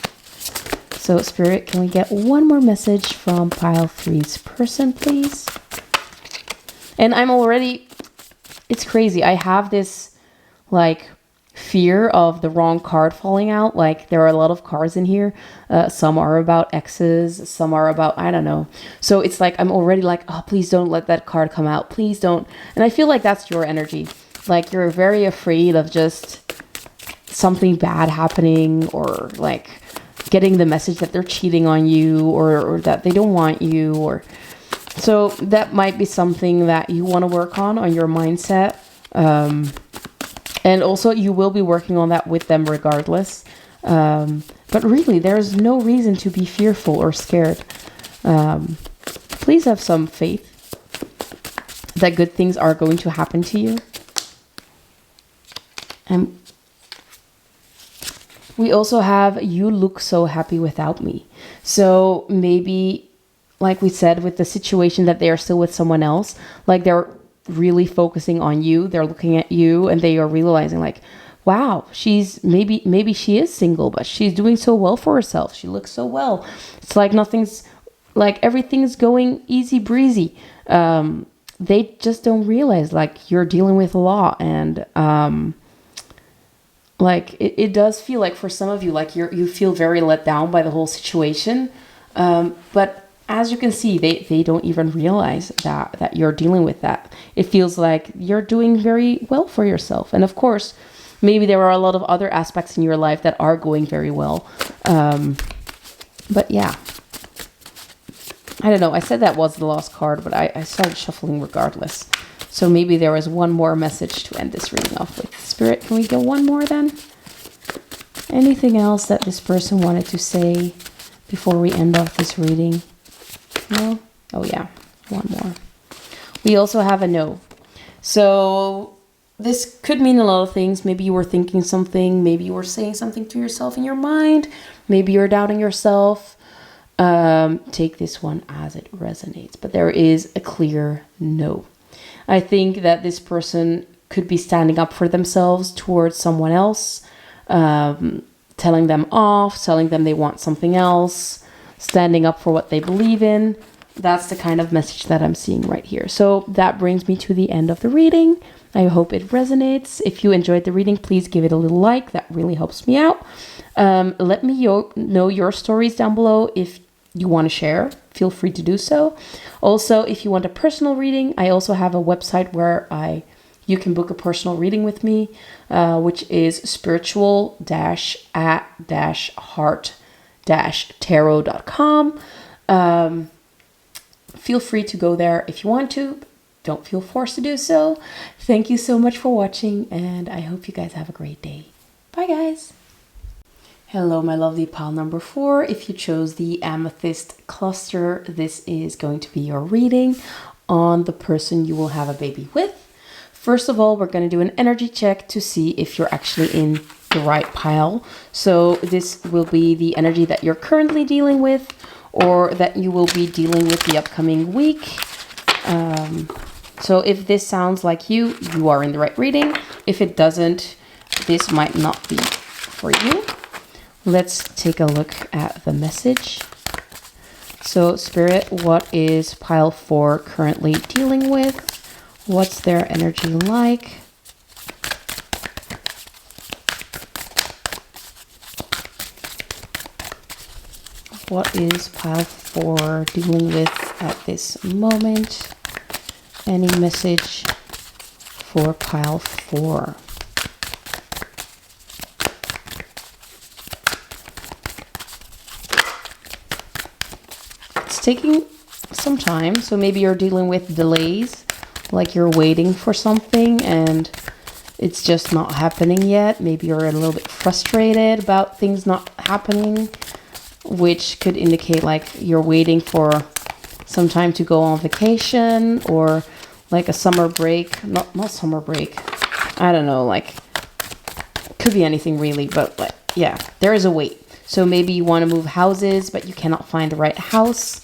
So, Spirit, can we get one more message from pile 3's person, please? And I'm already, it's crazy. I have this, like, fear of the wrong card falling out. Like there are a lot of cards in here. Some are about exes, some are about, I don't know. So it's like, I'm already like, oh, please don't let that card come out. Please don't. And I feel like that's your energy. Like you're very afraid of just something bad happening, or like getting the message that they're cheating on you, or that they don't want you, or so that might be something that you want to work on your mindset. And also you will be working on that with them regardless. But really, there's no reason to be fearful or scared. Please have some faith that good things are going to happen to you. And we also have, you look so happy without me. So maybe, like we said, with the situation that they are still with someone else, like they're really focusing on you, they're looking at you, and they are realizing like, wow, she's maybe she is single, but she's doing so well for herself. She looks so well. It's like everything's going easy breezy. They just don't realize like you're dealing with a lot, and like it does feel like for some of you, like you feel very let down by the whole situation. But as you can see, they don't even realize that you're dealing with that. It feels like you're doing very well for yourself. And of course, maybe there are a lot of other aspects in your life that are going very well. But yeah, I don't know. I said that was the last card, but I started shuffling regardless. So maybe there was one more message to end this reading off with. Spirit, can we go one more then? Anything else that this person wanted to say before we end off this reading? No? Oh yeah, one more. We also have a no. So this could mean a lot of things. Maybe you were thinking something. Maybe you were saying something to yourself in your mind. Maybe you're doubting yourself. Take this one as it resonates. But there is a clear no. I think that this person could be standing up for themselves towards someone else. Telling them off, telling them they want something else, standing up for what they believe in. That's the kind of message that I'm seeing right here. So that brings me to the end of the reading. I hope it resonates. If you enjoyed the reading, please give it a little like. That really helps me out. Let me know your stories down below. If you want to share, feel free to do so. Also, if you want a personal reading, I also have a website where you can book a personal reading with me, which is spiritual-at-heart-tarot.com. Feel free to go there if you want to. Don't feel forced to do so. Thank you so much for watching, and I hope you guys have a great day. Bye, guys. Hello, my lovely pile number 4. If you chose the amethyst cluster, this is going to be your reading on the person you will have a baby with. First of all, we're going to do an energy check to see if you're actually in the right pile. So this will be the energy that you're currently dealing with, or that you will be dealing with the upcoming week. So if this sounds like you are in the right reading. If it doesn't, this might not be for you. Let's take a look at the message. So Spirit, what is pile 4 currently dealing with? What's their energy like? What is pile 4 dealing with at this moment? Any message for pile 4? It's taking some time, so maybe you're dealing with delays. Like you're waiting for something and it's just not happening yet. Maybe you're a little bit frustrated about things not happening, which could indicate like you're waiting for some time to go on vacation, or like a summer break. Not summer break. I don't know, like could be anything really, but like, yeah, there is a wait. So maybe you want to move houses, but you cannot find the right house.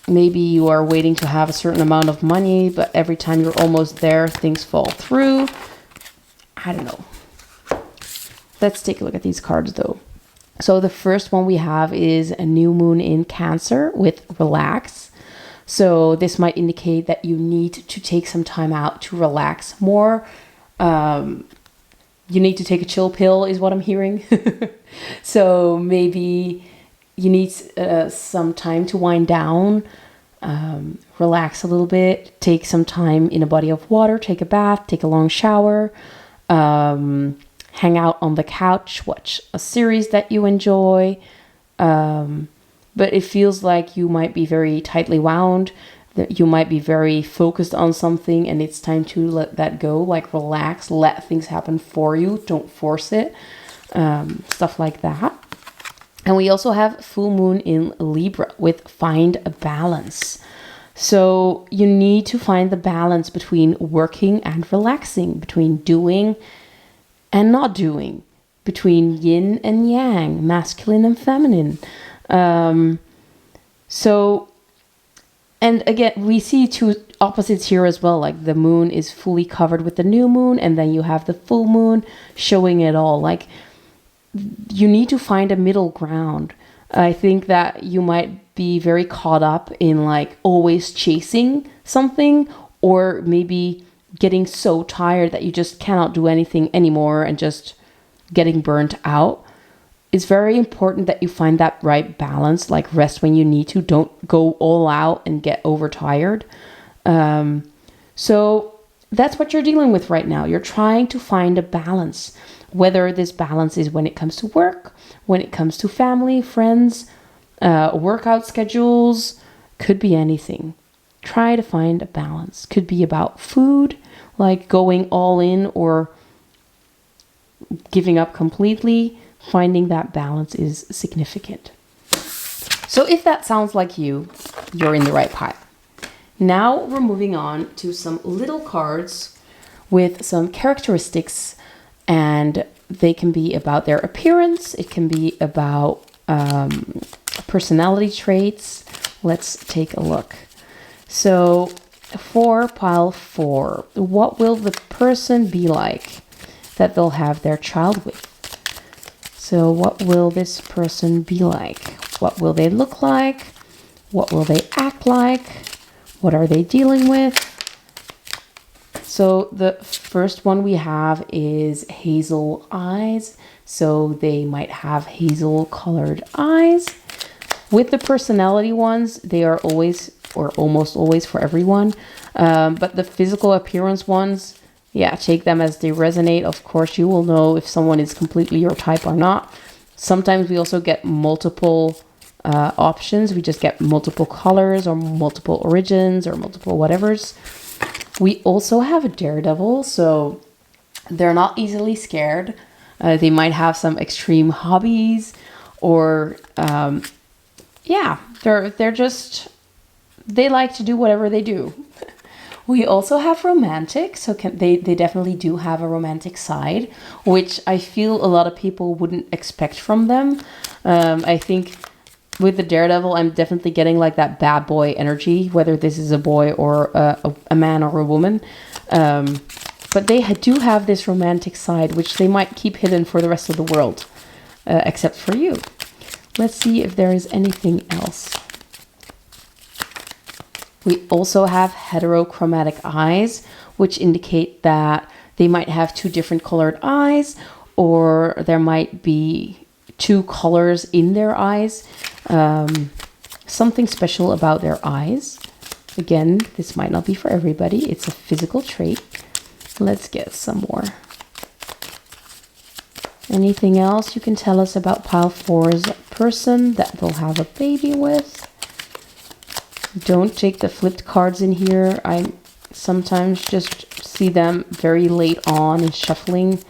Maybe you are waiting to have a certain amount of money, but every time you're almost there, things fall through. I don't know. Let's take a look at these cards though. So the first one we have is a new moon in Cancer with relax. So this might indicate that you need to take some time out to relax more. You need to take a chill pill is what I'm hearing. So maybe you need some time to wind down, relax a little bit, take some time in a body of water, take a bath, take a long shower, hang out on the couch, watch a series that you enjoy. But it feels like you might be very tightly wound, that you might be very focused on something, and it's time to let that go, like relax, let things happen for you, don't force it, stuff like that. And we also have full moon in Libra with find a balance. So you need to find the balance between working and relaxing, between doing and not doing, between yin and yang, masculine and feminine. And again, we see two opposites here as well. Like the moon is fully covered with the new moon, and then you have the full moon showing it all. Like you need to find a middle ground. I think that you might be very caught up in like always chasing something, or maybe getting so tired that you just cannot do anything anymore and just getting burnt out. It's very important that you find that right balance, like rest when you need to, don't go all out and get overtired. So that's what you're dealing with right now. You're trying to find a balance, whether this balance is when it comes to work, when it comes to family, friends, Workout schedules, could be anything. Try to find a balance. Could be about food, like going all in or giving up completely. Finding that balance is significant. So if that sounds like you, you're in the right pile. Now we're moving on to some little cards with some characteristics, and they can be about their appearance. It can be about personality traits. Let's take a look. So for pile 4, what will the person be like that they'll have their child with? So what will this person be like? What will they look like? What will they act like? What are they dealing with? So the first one we have is hazel eyes. So they might have hazel colored eyes. With the personality ones, they are always or almost always for everyone. But the physical appearance ones, yeah, take them as they resonate. Of course, you will know if someone is completely your type or not. Sometimes we also get multiple options. We just get multiple colors or multiple origins or multiple whatevers. We also have a daredevil, so they're not easily scared. They might have some extreme hobbies, or they like to do whatever they do. We also have romantic, so they definitely do have a romantic side, which I feel a lot of people wouldn't expect from them. I think with the daredevil, I'm definitely getting like that bad boy energy, whether this is a boy or a man or a woman. But they do have this romantic side, which they might keep hidden for the rest of the world, except for you. Let's see if there is anything else. We also have heterochromatic eyes, which indicate that they might have 2 different colored eyes, or there might be 2 colors in their eyes. Something special about their eyes. Again, this might not be for everybody. It's a physical trait. Let's get some more. Anything else you can tell us about pile 4's person that they'll have a baby with? Don't take the flipped cards in here. I sometimes just see them very late on and shuffling,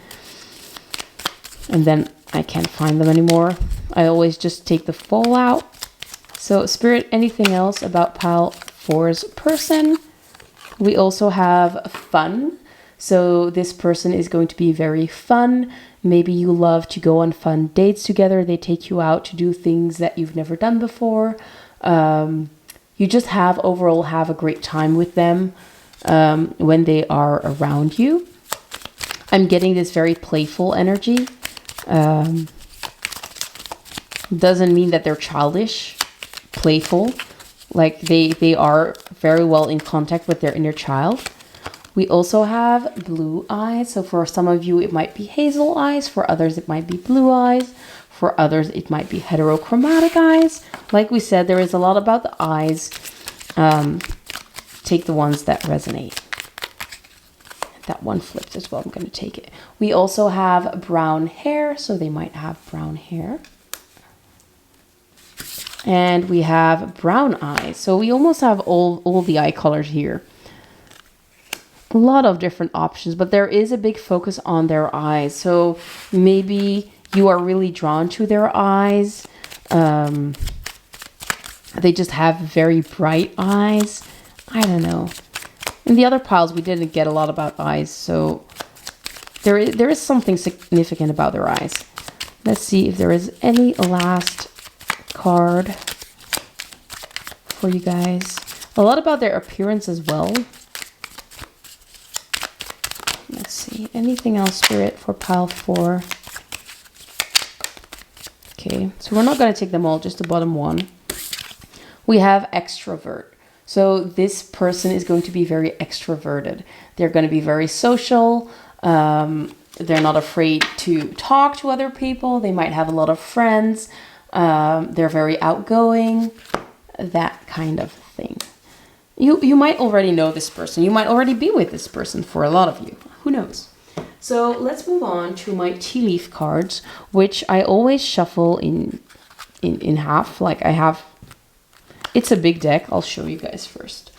and then I can't find them anymore. I always just take the full out. So Spirit, anything else about pile 4's person? We also have fun. So this person is going to be very fun. Maybe you love to go on fun dates together. They take you out to do things that you've never done before. You just overall have a great time with them when they are around you. I'm getting this very playful energy. Doesn't mean that they're childish, playful. Like they are very well in contact with their inner child. We also have blue eyes. So for some of you, it might be hazel eyes. For others, it might be blue eyes. For others, it might be heterochromatic eyes. Like we said, there is a lot about the eyes. Take the ones that resonate. That one flipped as well. I'm going to take it. We also have brown hair. So they might have brown hair. And we have brown eyes. So we almost have all the eye colors here. A lot of different options, but there is a big focus on their eyes. So maybe you are really drawn to their eyes. They just have very bright eyes. I don't know. In the other piles, we didn't get a lot about eyes. So there is something significant about their eyes. Let's see if there is any last card for you guys. A lot about their appearance as well. Let's see. Anything else, Spirit, for pile 4? Okay, so we're not going to take them all, just the bottom one. We have extrovert. So this person is going to be very extroverted. They're going to be very social. They're not afraid to talk to other people. They might have a lot of friends. They're very outgoing. That kind of thing. You might already know this person. You might already be with this person for a lot of you. Who knows? So let's move on to my tea leaf cards, which I always shuffle in in half. Like I have, it's a big deck. I'll show you guys first.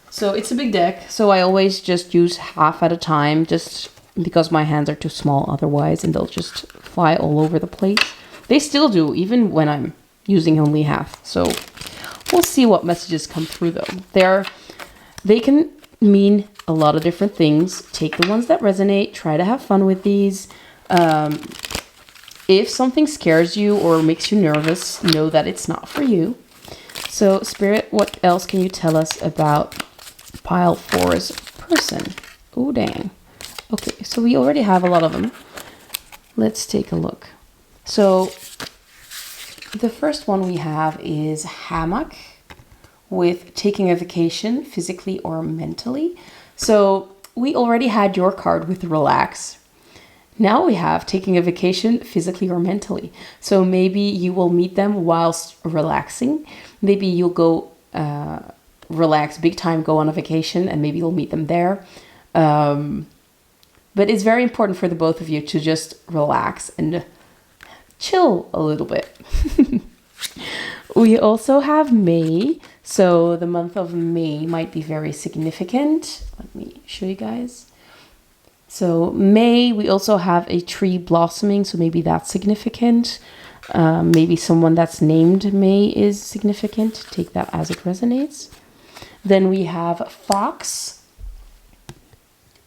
So it's a big deck. So I always just use half at a time, just because my hands are too small otherwise, and they'll just fly all over the place. They still do, even when I'm using only half. So we'll see what messages come through though. They can mean a lot of different things. Take the ones that resonate. Try to have fun with these. If something scares you or makes you nervous, know that it's not for you. So Spirit, what else can you tell us about pile 4's person? Oh, dang. Okay, so we already have a lot of them. Let's take a look. So the first one we have is hammock, with taking a vacation physically or mentally. So we already had your card with relax. Now we have taking a vacation physically or mentally. So maybe you will meet them whilst relaxing. Maybe you'll go relax big time, go on a vacation, and maybe you'll meet them there. But it's very important for the both of you to just relax and chill a little bit. We also have May. So the month of May might be very significant. Let me show you guys. So May, we also have a tree blossoming. So maybe that's significant. Maybe someone that's named May is significant. Take that as it resonates. Then we have Fox.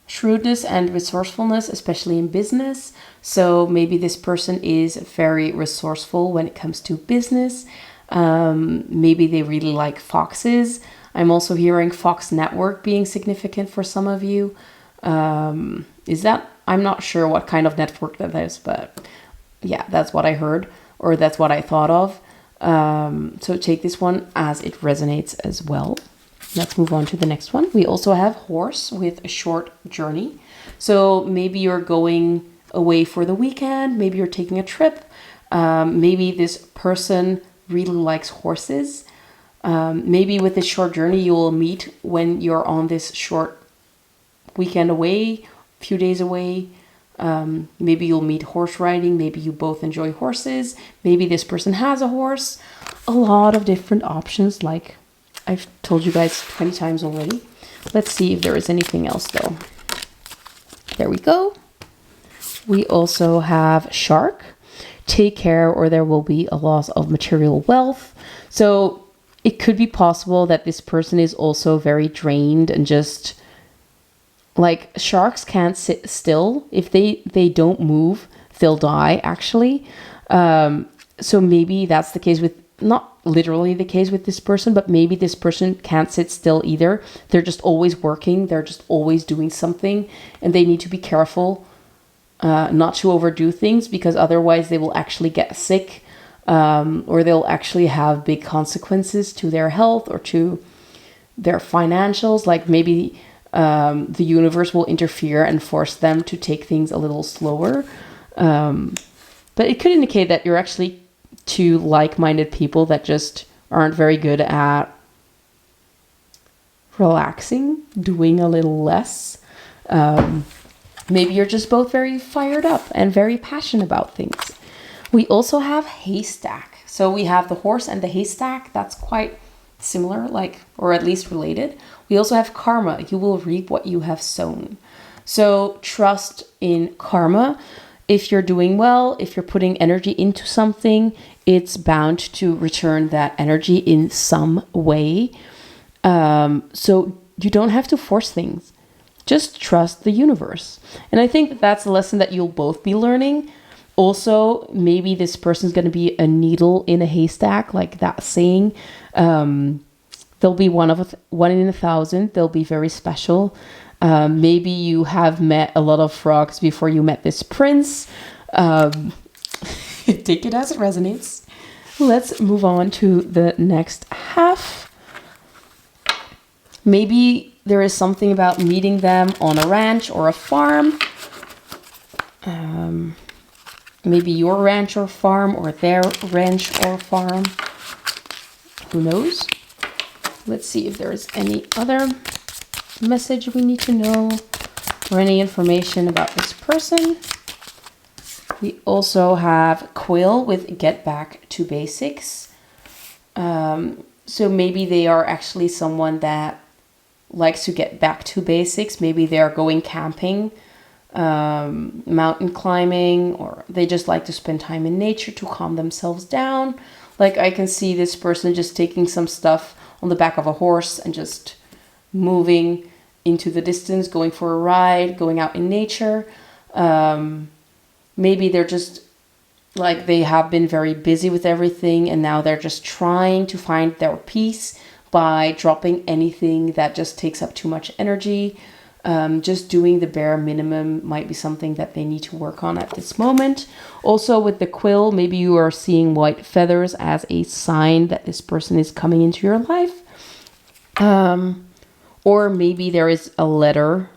Shrewdness and resourcefulness, especially in business. So maybe this person is very resourceful when it comes to business. Maybe they really like foxes. I'm also hearing Fox Network being significant for some of you. Is that, I'm not sure what kind of network that is, but yeah, that's what I heard, or that's what I thought of. So take this one as it resonates as well. Let's move on to the next one. We also have horse with a short journey. So maybe you're going away for the weekend. Maybe you're taking a trip. Maybe this person really likes horses. Maybe with this short journey, you will meet when you're on this short weekend away, few days away. Maybe you'll meet horse riding. Maybe you both enjoy horses. Maybe this person has a horse. A lot of different options, like I've told you guys 20 times already. Let's see if there is anything else though. There we go. We also have shark. Take care or there will be a loss of material wealth. So it could be possible that this person is also very drained and just like sharks can't sit still. If they don't move, they'll die actually. So maybe that's the case with, not literally the case with this person, but maybe this person can't sit still either. They're just always working. They're just always doing something, and they need to be careful not to overdo things, because otherwise they will actually get sick, or they'll actually have big consequences to their health or to their financials. Like maybe the universe will interfere and force them to take things a little slower. But it could indicate that you're actually two like-minded people that just aren't very good at relaxing, doing a little less. Maybe you're just both very fired up and very passionate about things. We also have haystack. So we have the horse and the haystack. That's quite similar, like, or at least related. We also have karma. You will reap what you have sown. So trust in karma. If you're doing well, if you're putting energy into something, it's bound to return that energy in some way. So you don't have to force things. Just trust the universe. And I think that that's a lesson that you'll both be learning. Also, maybe this person's going to be a needle in a haystack, like that saying. They'll be one in 1,000. They'll be very special. Maybe you have met a lot of frogs before you met this prince. Take it as it resonates. Let's move on to the next half. Maybe there is something about meeting them on a ranch or a farm. Maybe your ranch or farm, or their ranch or farm. Who knows? Let's see if there is any other message we need to know, or any information about this person. We also have Quill with Get Back to Basics. So maybe they are actually someone that likes to get back to basics. Maybe they are going camping, mountain climbing, or they just like to spend time in nature to calm themselves down. Like I can see this person just taking some stuff on the back of a horse and just moving into the distance, going for a ride, going out in nature. Maybe they're just like they have been very busy with everything and now they're just trying to find their peace by dropping anything that just takes up too much energy. Just doing the bare minimum might be something that they need to work on at this moment. Also with the Quill, maybe you are seeing white feathers as a sign that this person is coming into your life. Or maybe there is a letter,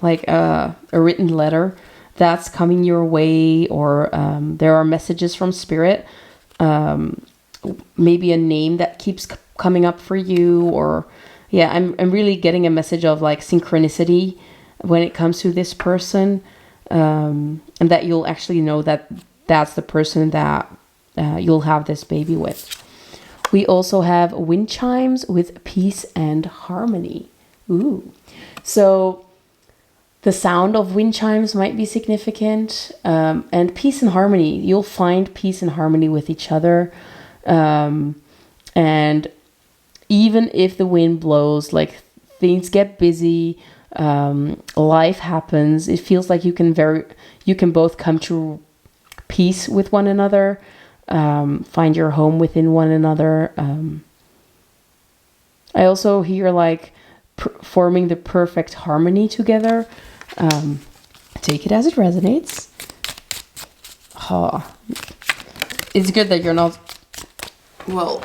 like a written letter that's coming your way, or there are messages from spirit. Maybe a name that keeps coming up for you, or yeah, I'm really getting a message of like synchronicity when it comes to this person, and that you'll actually know that that's the person that you'll have this baby with. We also have wind chimes with peace and harmony. Ooh, so the sound of wind chimes might be significant, and peace and harmony. You'll find peace and harmony with each other, and even if the wind blows, like things get busy, life happens. It feels like you can both come to peace with one another, find your home within one another. I also hear like forming the perfect harmony together. Take it as it resonates. It's good that you're not... Well,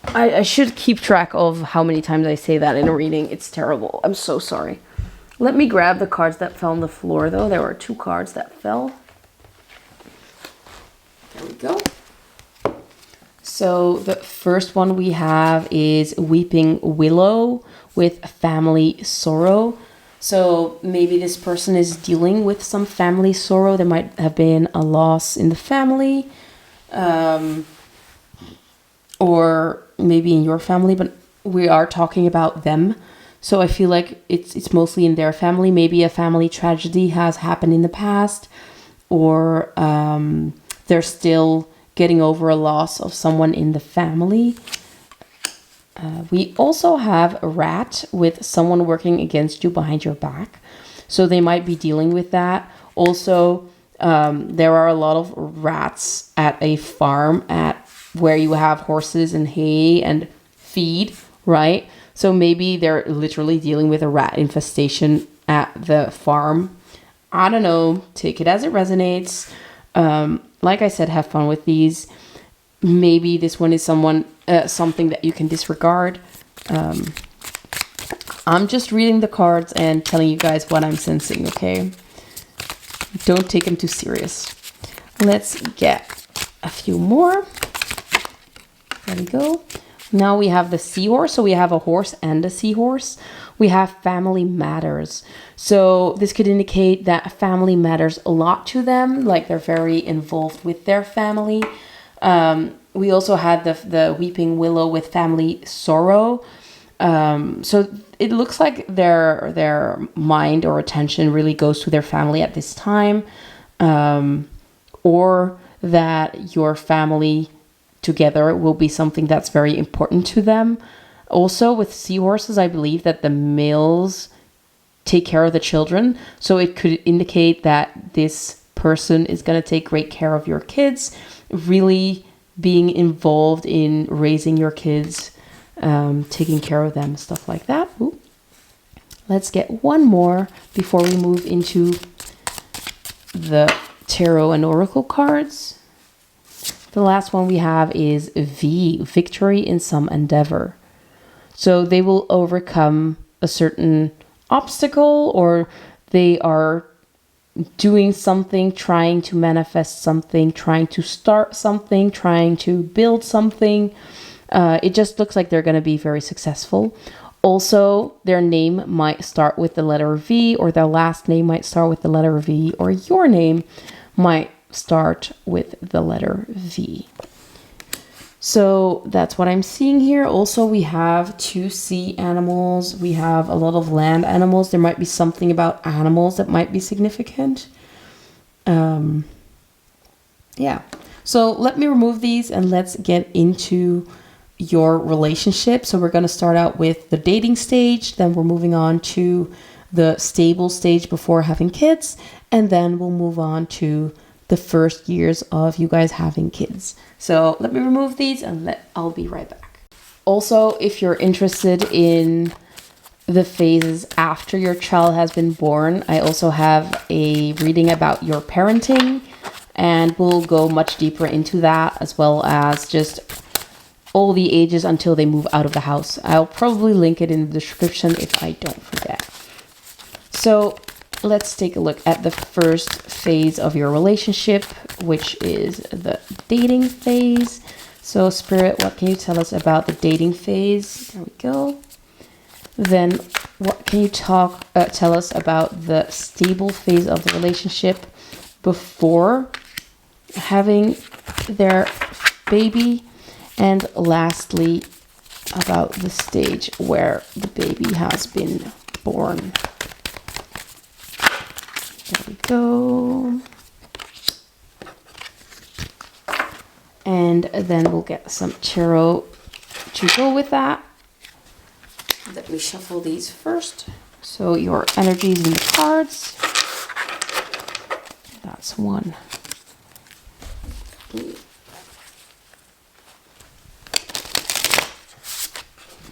I should keep track of how many times I say that in a reading. It's terrible. I'm so sorry. Let me grab the cards that fell on the floor, though. There were 2 cards that fell. There we go. So the first one we have is Weeping Willow with Family Sorrow. So maybe this person is dealing with some family sorrow. There might have been a loss in the family, or maybe in your family, but we are talking about them. So I feel like it's mostly in their family. Maybe a family tragedy has happened in the past, or they're still getting over a loss of someone in the family. We also have a rat with someone working against you behind your back. So they might be dealing with that. Also, there are a lot of rats at a farm where you have horses and hay and feed, right? So maybe they're literally dealing with a rat infestation at the farm. I don't know. Take it as it resonates. Like I said, have fun with these. Maybe this one is something that you can disregard. I'm just reading the cards and telling you guys what I'm sensing, okay? Don't take them too serious. Let's get a few more. There we go. Now we have the seahorse. So we have a horse and a seahorse. We have family matters. So this could indicate that family matters a lot to them. Like they're very involved with their family. We also had the Weeping Willow with family sorrow. So it looks like their mind or attention really goes to their family at this time. Or that your family together will be something that's very important to them. Also with seahorses, I believe that the males take care of the children. So it could indicate that this person is going to take great care of your kids, really being involved in raising your kids, taking care of them, stuff like that. Ooh. Let's get one more before we move into the tarot and oracle cards. The last one we have is V, victory in some endeavor. So they will overcome a certain obstacle, or they are doing something, trying to manifest something, trying to start something, trying to build something. It just looks like they're going to be very successful. Also, their name might start with the letter V, or their last name might start with the letter V, or your name might start with the letter V. So that's what I'm seeing here. Also, we have 2 sea animals. We have a lot of land animals. There might be something about animals that might be significant. Yeah. So let me remove these and let's get into your relationship. So we're going to start out with the dating stage. Then we're moving on to the stable stage before having kids. And then we'll move on to the first years of you guys having kids. So let me remove these and I'll be right back. Also, if you're interested in the phases after your child has been born, I also have a reading about your parenting, and we'll go much deeper into that, as well as just all the ages until they move out of the house. I'll probably link it in the description if I don't forget. So let's take a look at the first phase of your relationship, which is the dating phase. So Spirit, what can you tell us about the dating phase? There we go. Then what can you tell us about the stable phase of the relationship before having their baby? And lastly, about the stage where the baby has been born. There we go. And then we'll get some tarot to go with that. Let me shuffle these first. So your energies in the cards. That's 1.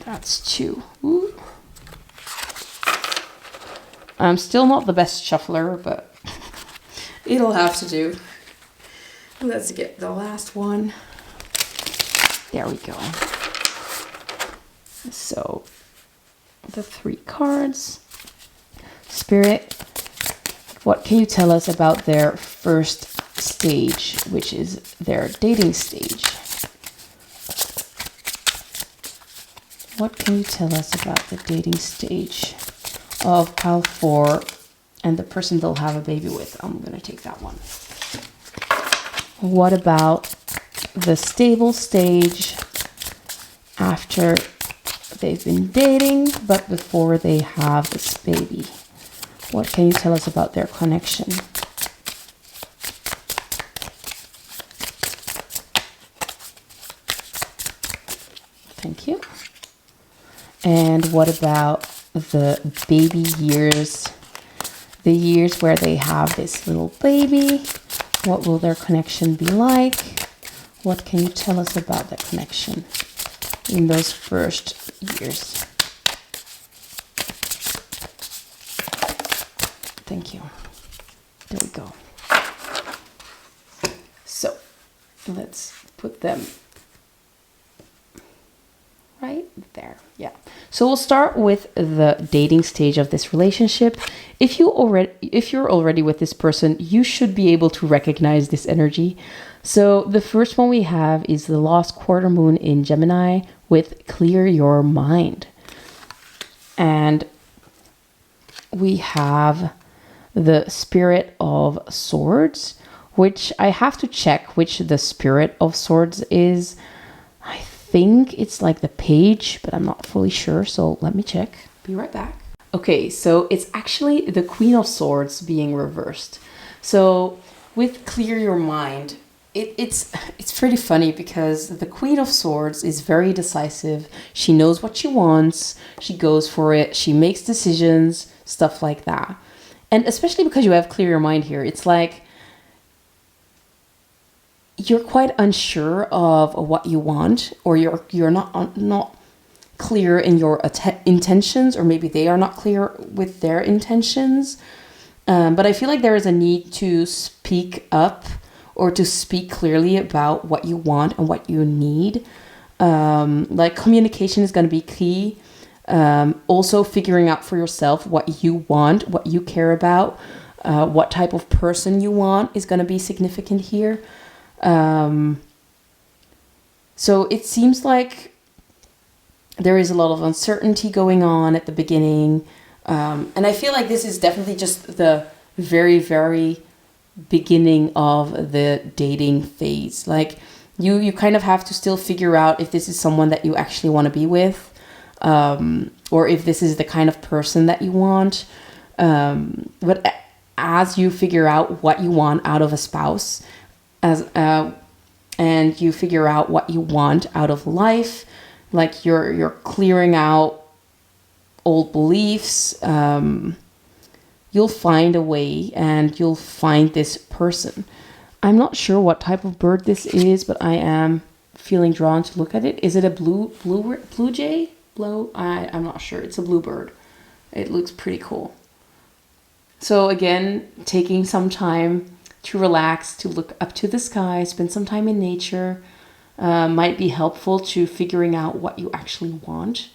That's 2. Ooh. I'm still not the best shuffler, but it'll have to do. Let's get the last one. There we go. So the 3 cards. Spirit, what can you tell us about their first stage, which is their dating stage? What can you tell us about the dating stage of pile 4 and the person they'll have a baby with? I'm going to take that one. What about the stable stage after they've been dating, but before they have this baby? What can you tell us about their connection? Thank you. And what about the baby years? The years where they have this little baby. What will their connection be like? What can you tell us about that connection in those first years? Thank you. There we go. So let's put them right there. Yeah. So we'll start with the dating stage of this relationship. If you're already with this person, you should be able to recognize this energy. So the first one we have is the lost quarter moon in Gemini with clear your mind. And we have the Spirit of Swords, which I have to check which the Spirit of Swords is. I think it's like the page, but I'm not fully sure, so let me check. Be right back. Okay, so it's actually the Queen of Swords being reversed. So with clear your mind, it's pretty funny because the Queen of Swords is very decisive. She knows what she wants. She goes for it. She makes decisions, stuff like that. And especially because you have clear your mind here, it's like you're quite unsure of what you want, or you're not clear in your intentions, or maybe they are not clear with their intentions. But I feel like there is a need to speak up or to speak clearly about what you want and what you need. Like communication is going to be key. Also figuring out for yourself what you want, what you care about, what type of person you want is going to be significant here. So it seems like there is a lot of uncertainty going on at the beginning. And I feel like this is definitely just the very, very beginning of the dating phase. Like you kind of have to still figure out if this is someone that you actually want to be with, or if this is the kind of person that you want. But as you figure out what you want out of a spouse, and you figure out what you want out of life, like you're clearing out old beliefs, you'll find a way and you'll find this person. I'm not sure what type of bird this is, but I am feeling drawn to look at it. Is it a blue jay? I'm not sure. It's a bluebird. It looks pretty cool. So again, taking some time to relax, to look up to the sky, spend some time in nature, might be helpful to figuring out what you actually want.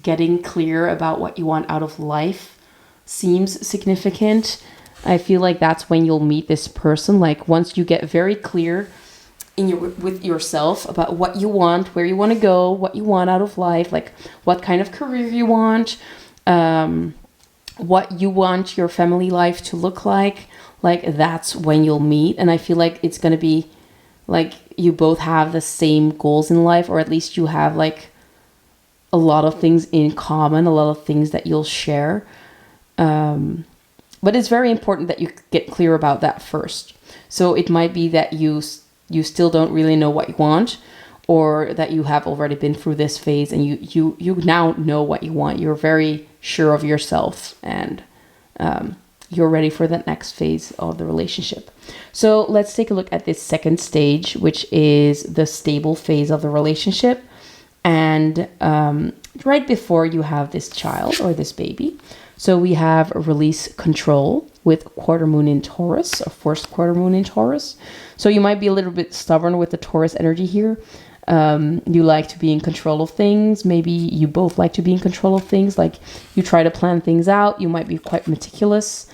Getting clear about what you want out of life seems significant. I feel like that's when you'll meet this person. Like once you get very clear with yourself about what you want, where you want to go, what you want out of life, like what kind of career you want, what you want your family life to look like that's when you'll meet. And I feel like it's going to be like you both have the same goals in life, or at least you have like a lot of things in common, a lot of things that you'll share. But it's very important that you get clear about that first. So it might be that you still don't really know what you want, or that you have already been through this phase and you now know what you want. You're very sure of yourself, and you're ready for the next phase of the relationship. So let's take a look at this second stage, which is the stable phase of the relationship. And right before you have this child or this baby. So we have release control with quarter moon in Taurus, or first quarter moon in Taurus. So you might be a little bit stubborn with the Taurus energy here. You like to be in control of things. Maybe you both like to be in control of things. Like you try to plan things out. You might be quite meticulous.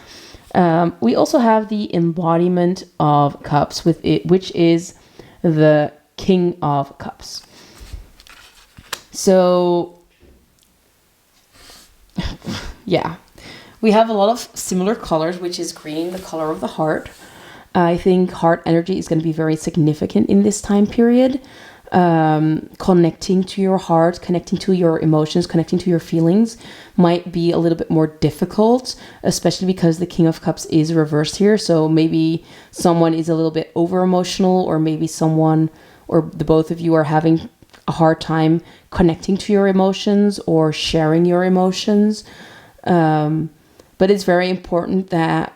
We also have the embodiment of cups with it, which is the King of Cups. So yeah, we have a lot of similar colors, which is green, the color of the heart. I think heart energy is going to be very significant in this time period. Connecting to your heart, connecting to your emotions, connecting to your feelings might be a little bit more difficult, especially because the King of Cups is reversed here. So maybe someone is a little bit over emotional, or maybe someone or the both of you are having a hard time connecting to your emotions or sharing your emotions. But it's very important that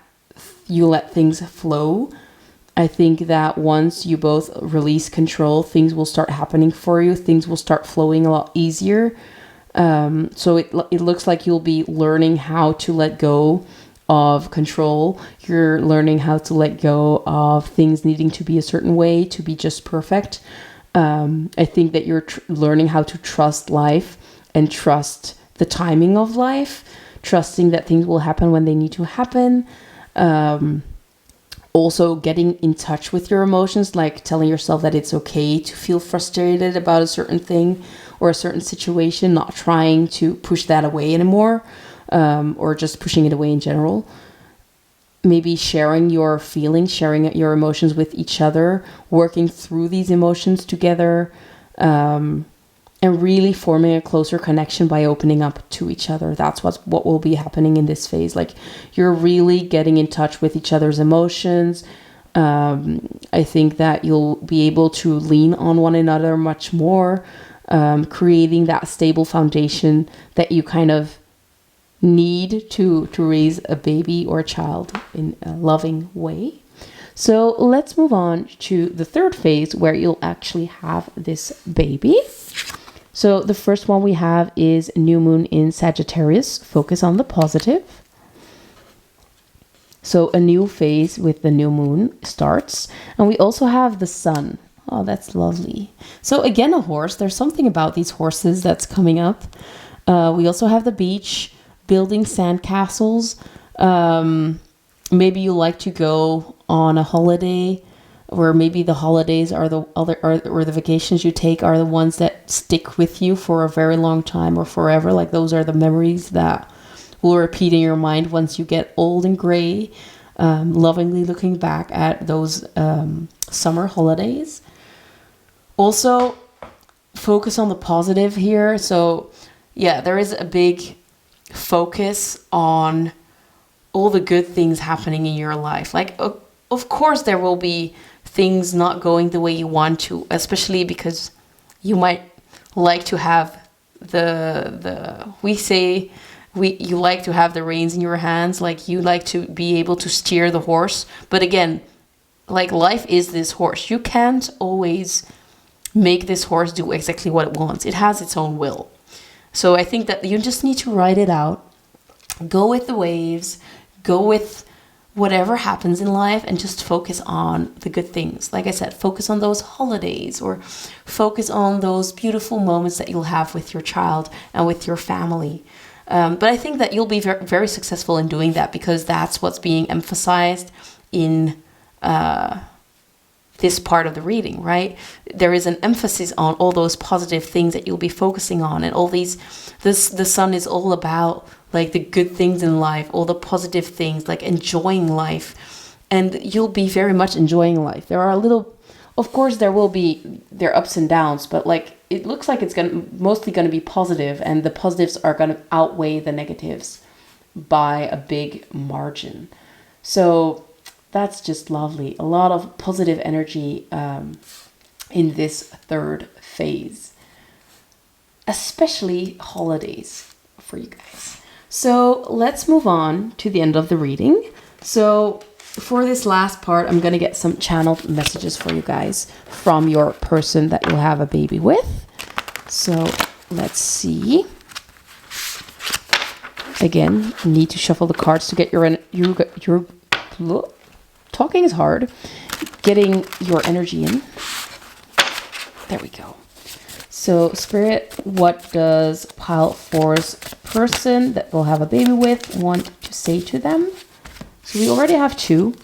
you let things flow. I think that once you both release control, things will start happening for you. Things will start flowing a lot easier. So it looks like you'll be learning how to let go of control. You're learning how to let go of things needing to be a certain way, to be just perfect. I think that you're learning how to trust life and trust the timing of life, trusting that things will happen when they need to happen. Also getting in touch with your emotions, like telling yourself that it's okay to feel frustrated about a certain thing or a certain situation, not trying to push that away anymore, or just pushing it away in general. Maybe sharing your feelings, sharing your emotions with each other, working through these emotions together, and really forming a closer connection by opening up to each other. That's what will be happening in this phase. Like you're really getting in touch with each other's emotions. I think that you'll be able to lean on one another much more, creating that stable foundation that you kind of need to raise a baby or a child in a loving way. So let's move on to the third phase, where you'll actually have this baby. So the first one we have is new moon in Sagittarius. Focus on the positive. So a new phase with the new moon starts. And we also have the sun. Oh, that's lovely. So again, a horse. There's something about these horses that's coming up. We also have the beach, building sandcastles. Maybe you like to go on a holiday, or maybe the holidays are or the vacations you take are the ones that stick with you for a very long time or forever. Like those are the memories that will repeat in your mind once you get old and gray. lovingly looking back at those summer holidays. Also, focus on the positive here. So yeah, there is a big focus on all the good things happening in your life. Like, of course, there will be things not going the way you want to, especially because you might like to have you like to have the reins in your hands, like you like to be able to steer the horse. But again, like, life is this horse. You can't always make this horse do exactly what it wants. It has its own will. So I think that you just need to ride it out, go with the waves, go with whatever happens in life, and just focus on the good things. Like I said, focus on those holidays, or focus on those beautiful moments that you'll have with your child and with your family. But I think that you'll be very, very successful in doing that, because that's what's being emphasized in this part of the reading, right? There is an emphasis on all those positive things that you'll be focusing on, and all these, the sun is all about like the good things in life, all the positive things, like enjoying life, and you'll be very much enjoying life. There are of course there will be their ups and downs, but like it looks like it's mostly going to be positive, and the positives are going to outweigh the negatives by a big margin. So that's just lovely. A lot of positive energy in this third phase, especially holidays for you guys. So let's move on to the end of the reading. So for this last part, I'm going to get some channeled messages for you guys from your person that you'll have a baby with. So let's see. Again, need to shuffle the cards to get your talking is hard. Getting your energy in. There we go. So Spirit, what does pile 4's person that will have a baby with want to say to them? So we already have 2.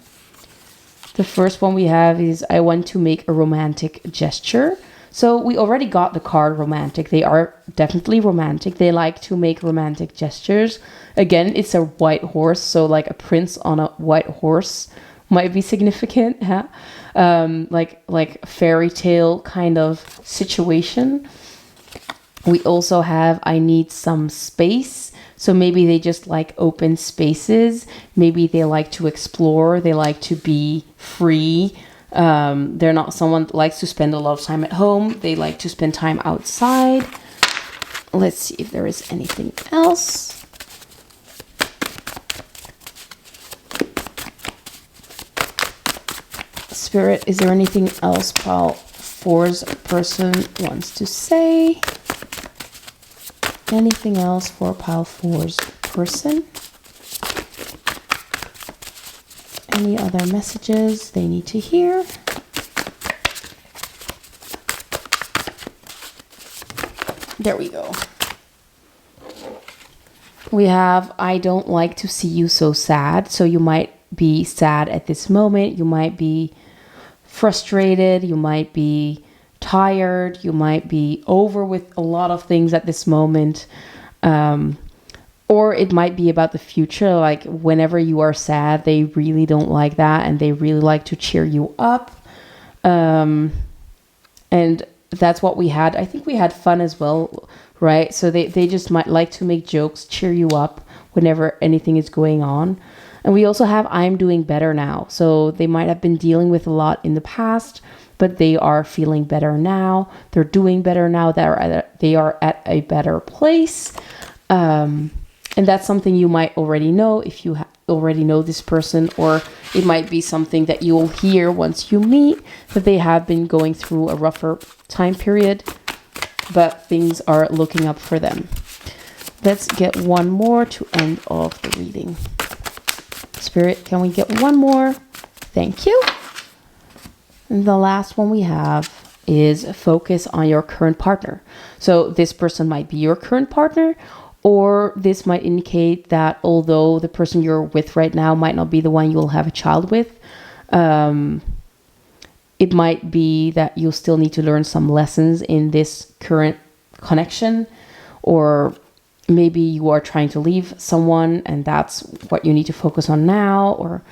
The first one we have is, I want to make a romantic gesture. So we already got the card romantic. They are definitely romantic. They like to make romantic gestures. Again, it's a white horse. So like a prince on a white horse might be significant. Huh? Like fairy tale kind of situation. We also have, I need some space. So maybe they just like open spaces. Maybe they like to explore. They like to be free. They're not someone that likes to spend a lot of time at home. They like to spend time outside. Let's see if there is anything else. Spirit, is there anything else pile 4's person wants to say? Anything else for pile 4's person? Any other messages they need to hear? There we go. We have, I don't like to see you so sad. So you might be sad at this moment. You might be frustrated. You might be tired. You might be over with a lot of things at this moment. Or it might be about the future. Like whenever you are sad, they really don't like that. And they really like to cheer you up. And that's what we had. I think we had fun as well, right? So they just might like to make jokes, cheer you up whenever anything is going on. And we also have, I'm doing better now. So they might have been dealing with a lot in the past, but they are feeling better now. They're doing better now. They are at a better place. And that's something you might already know if you already know this person, or it might be something that you'll hear once you meet, that they have been going through a rougher time period, but things are looking up for them. Let's get one more to end off the reading. Spirit, can we get one more? Thank you. And the last one we have is focus on your current partner. So this person might be your current partner, or this might indicate that although the person you're with right now might not be the one you'll have a child with, it might be that you'll still need to learn some lessons in this current connection, or maybe you are trying to leave someone and that's what you need to focus on now, or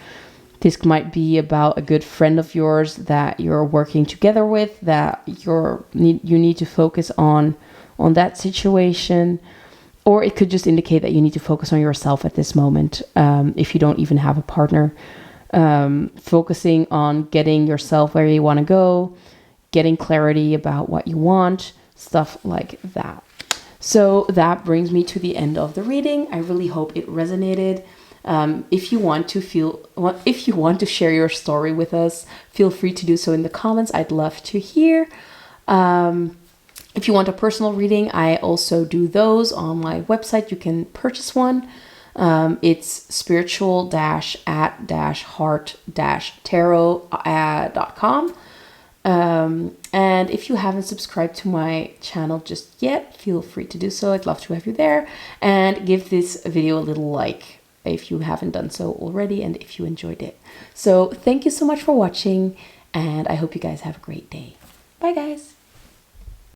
This might be about a good friend of yours that you're working together with, that you need to focus on that situation. Or it could just indicate that you need to focus on yourself at this moment, if you don't even have a partner. Focusing on getting yourself where you want to go, getting clarity about what you want, stuff like that. So that brings me to the end of the reading. I really hope it resonated. If you want to share your story with us, feel free to do so in the comments. I'd love to hear. If you want a personal reading, I also do those on my website. You can purchase one. It's spiritual-at-heart-tarot.com. And if you haven't subscribed to my channel just yet, feel free to do so. I'd love to have you there. And give this video a little like if you haven't done so already and if you enjoyed it. So thank you so much for watching, and I hope you guys have a great day. Bye, guys.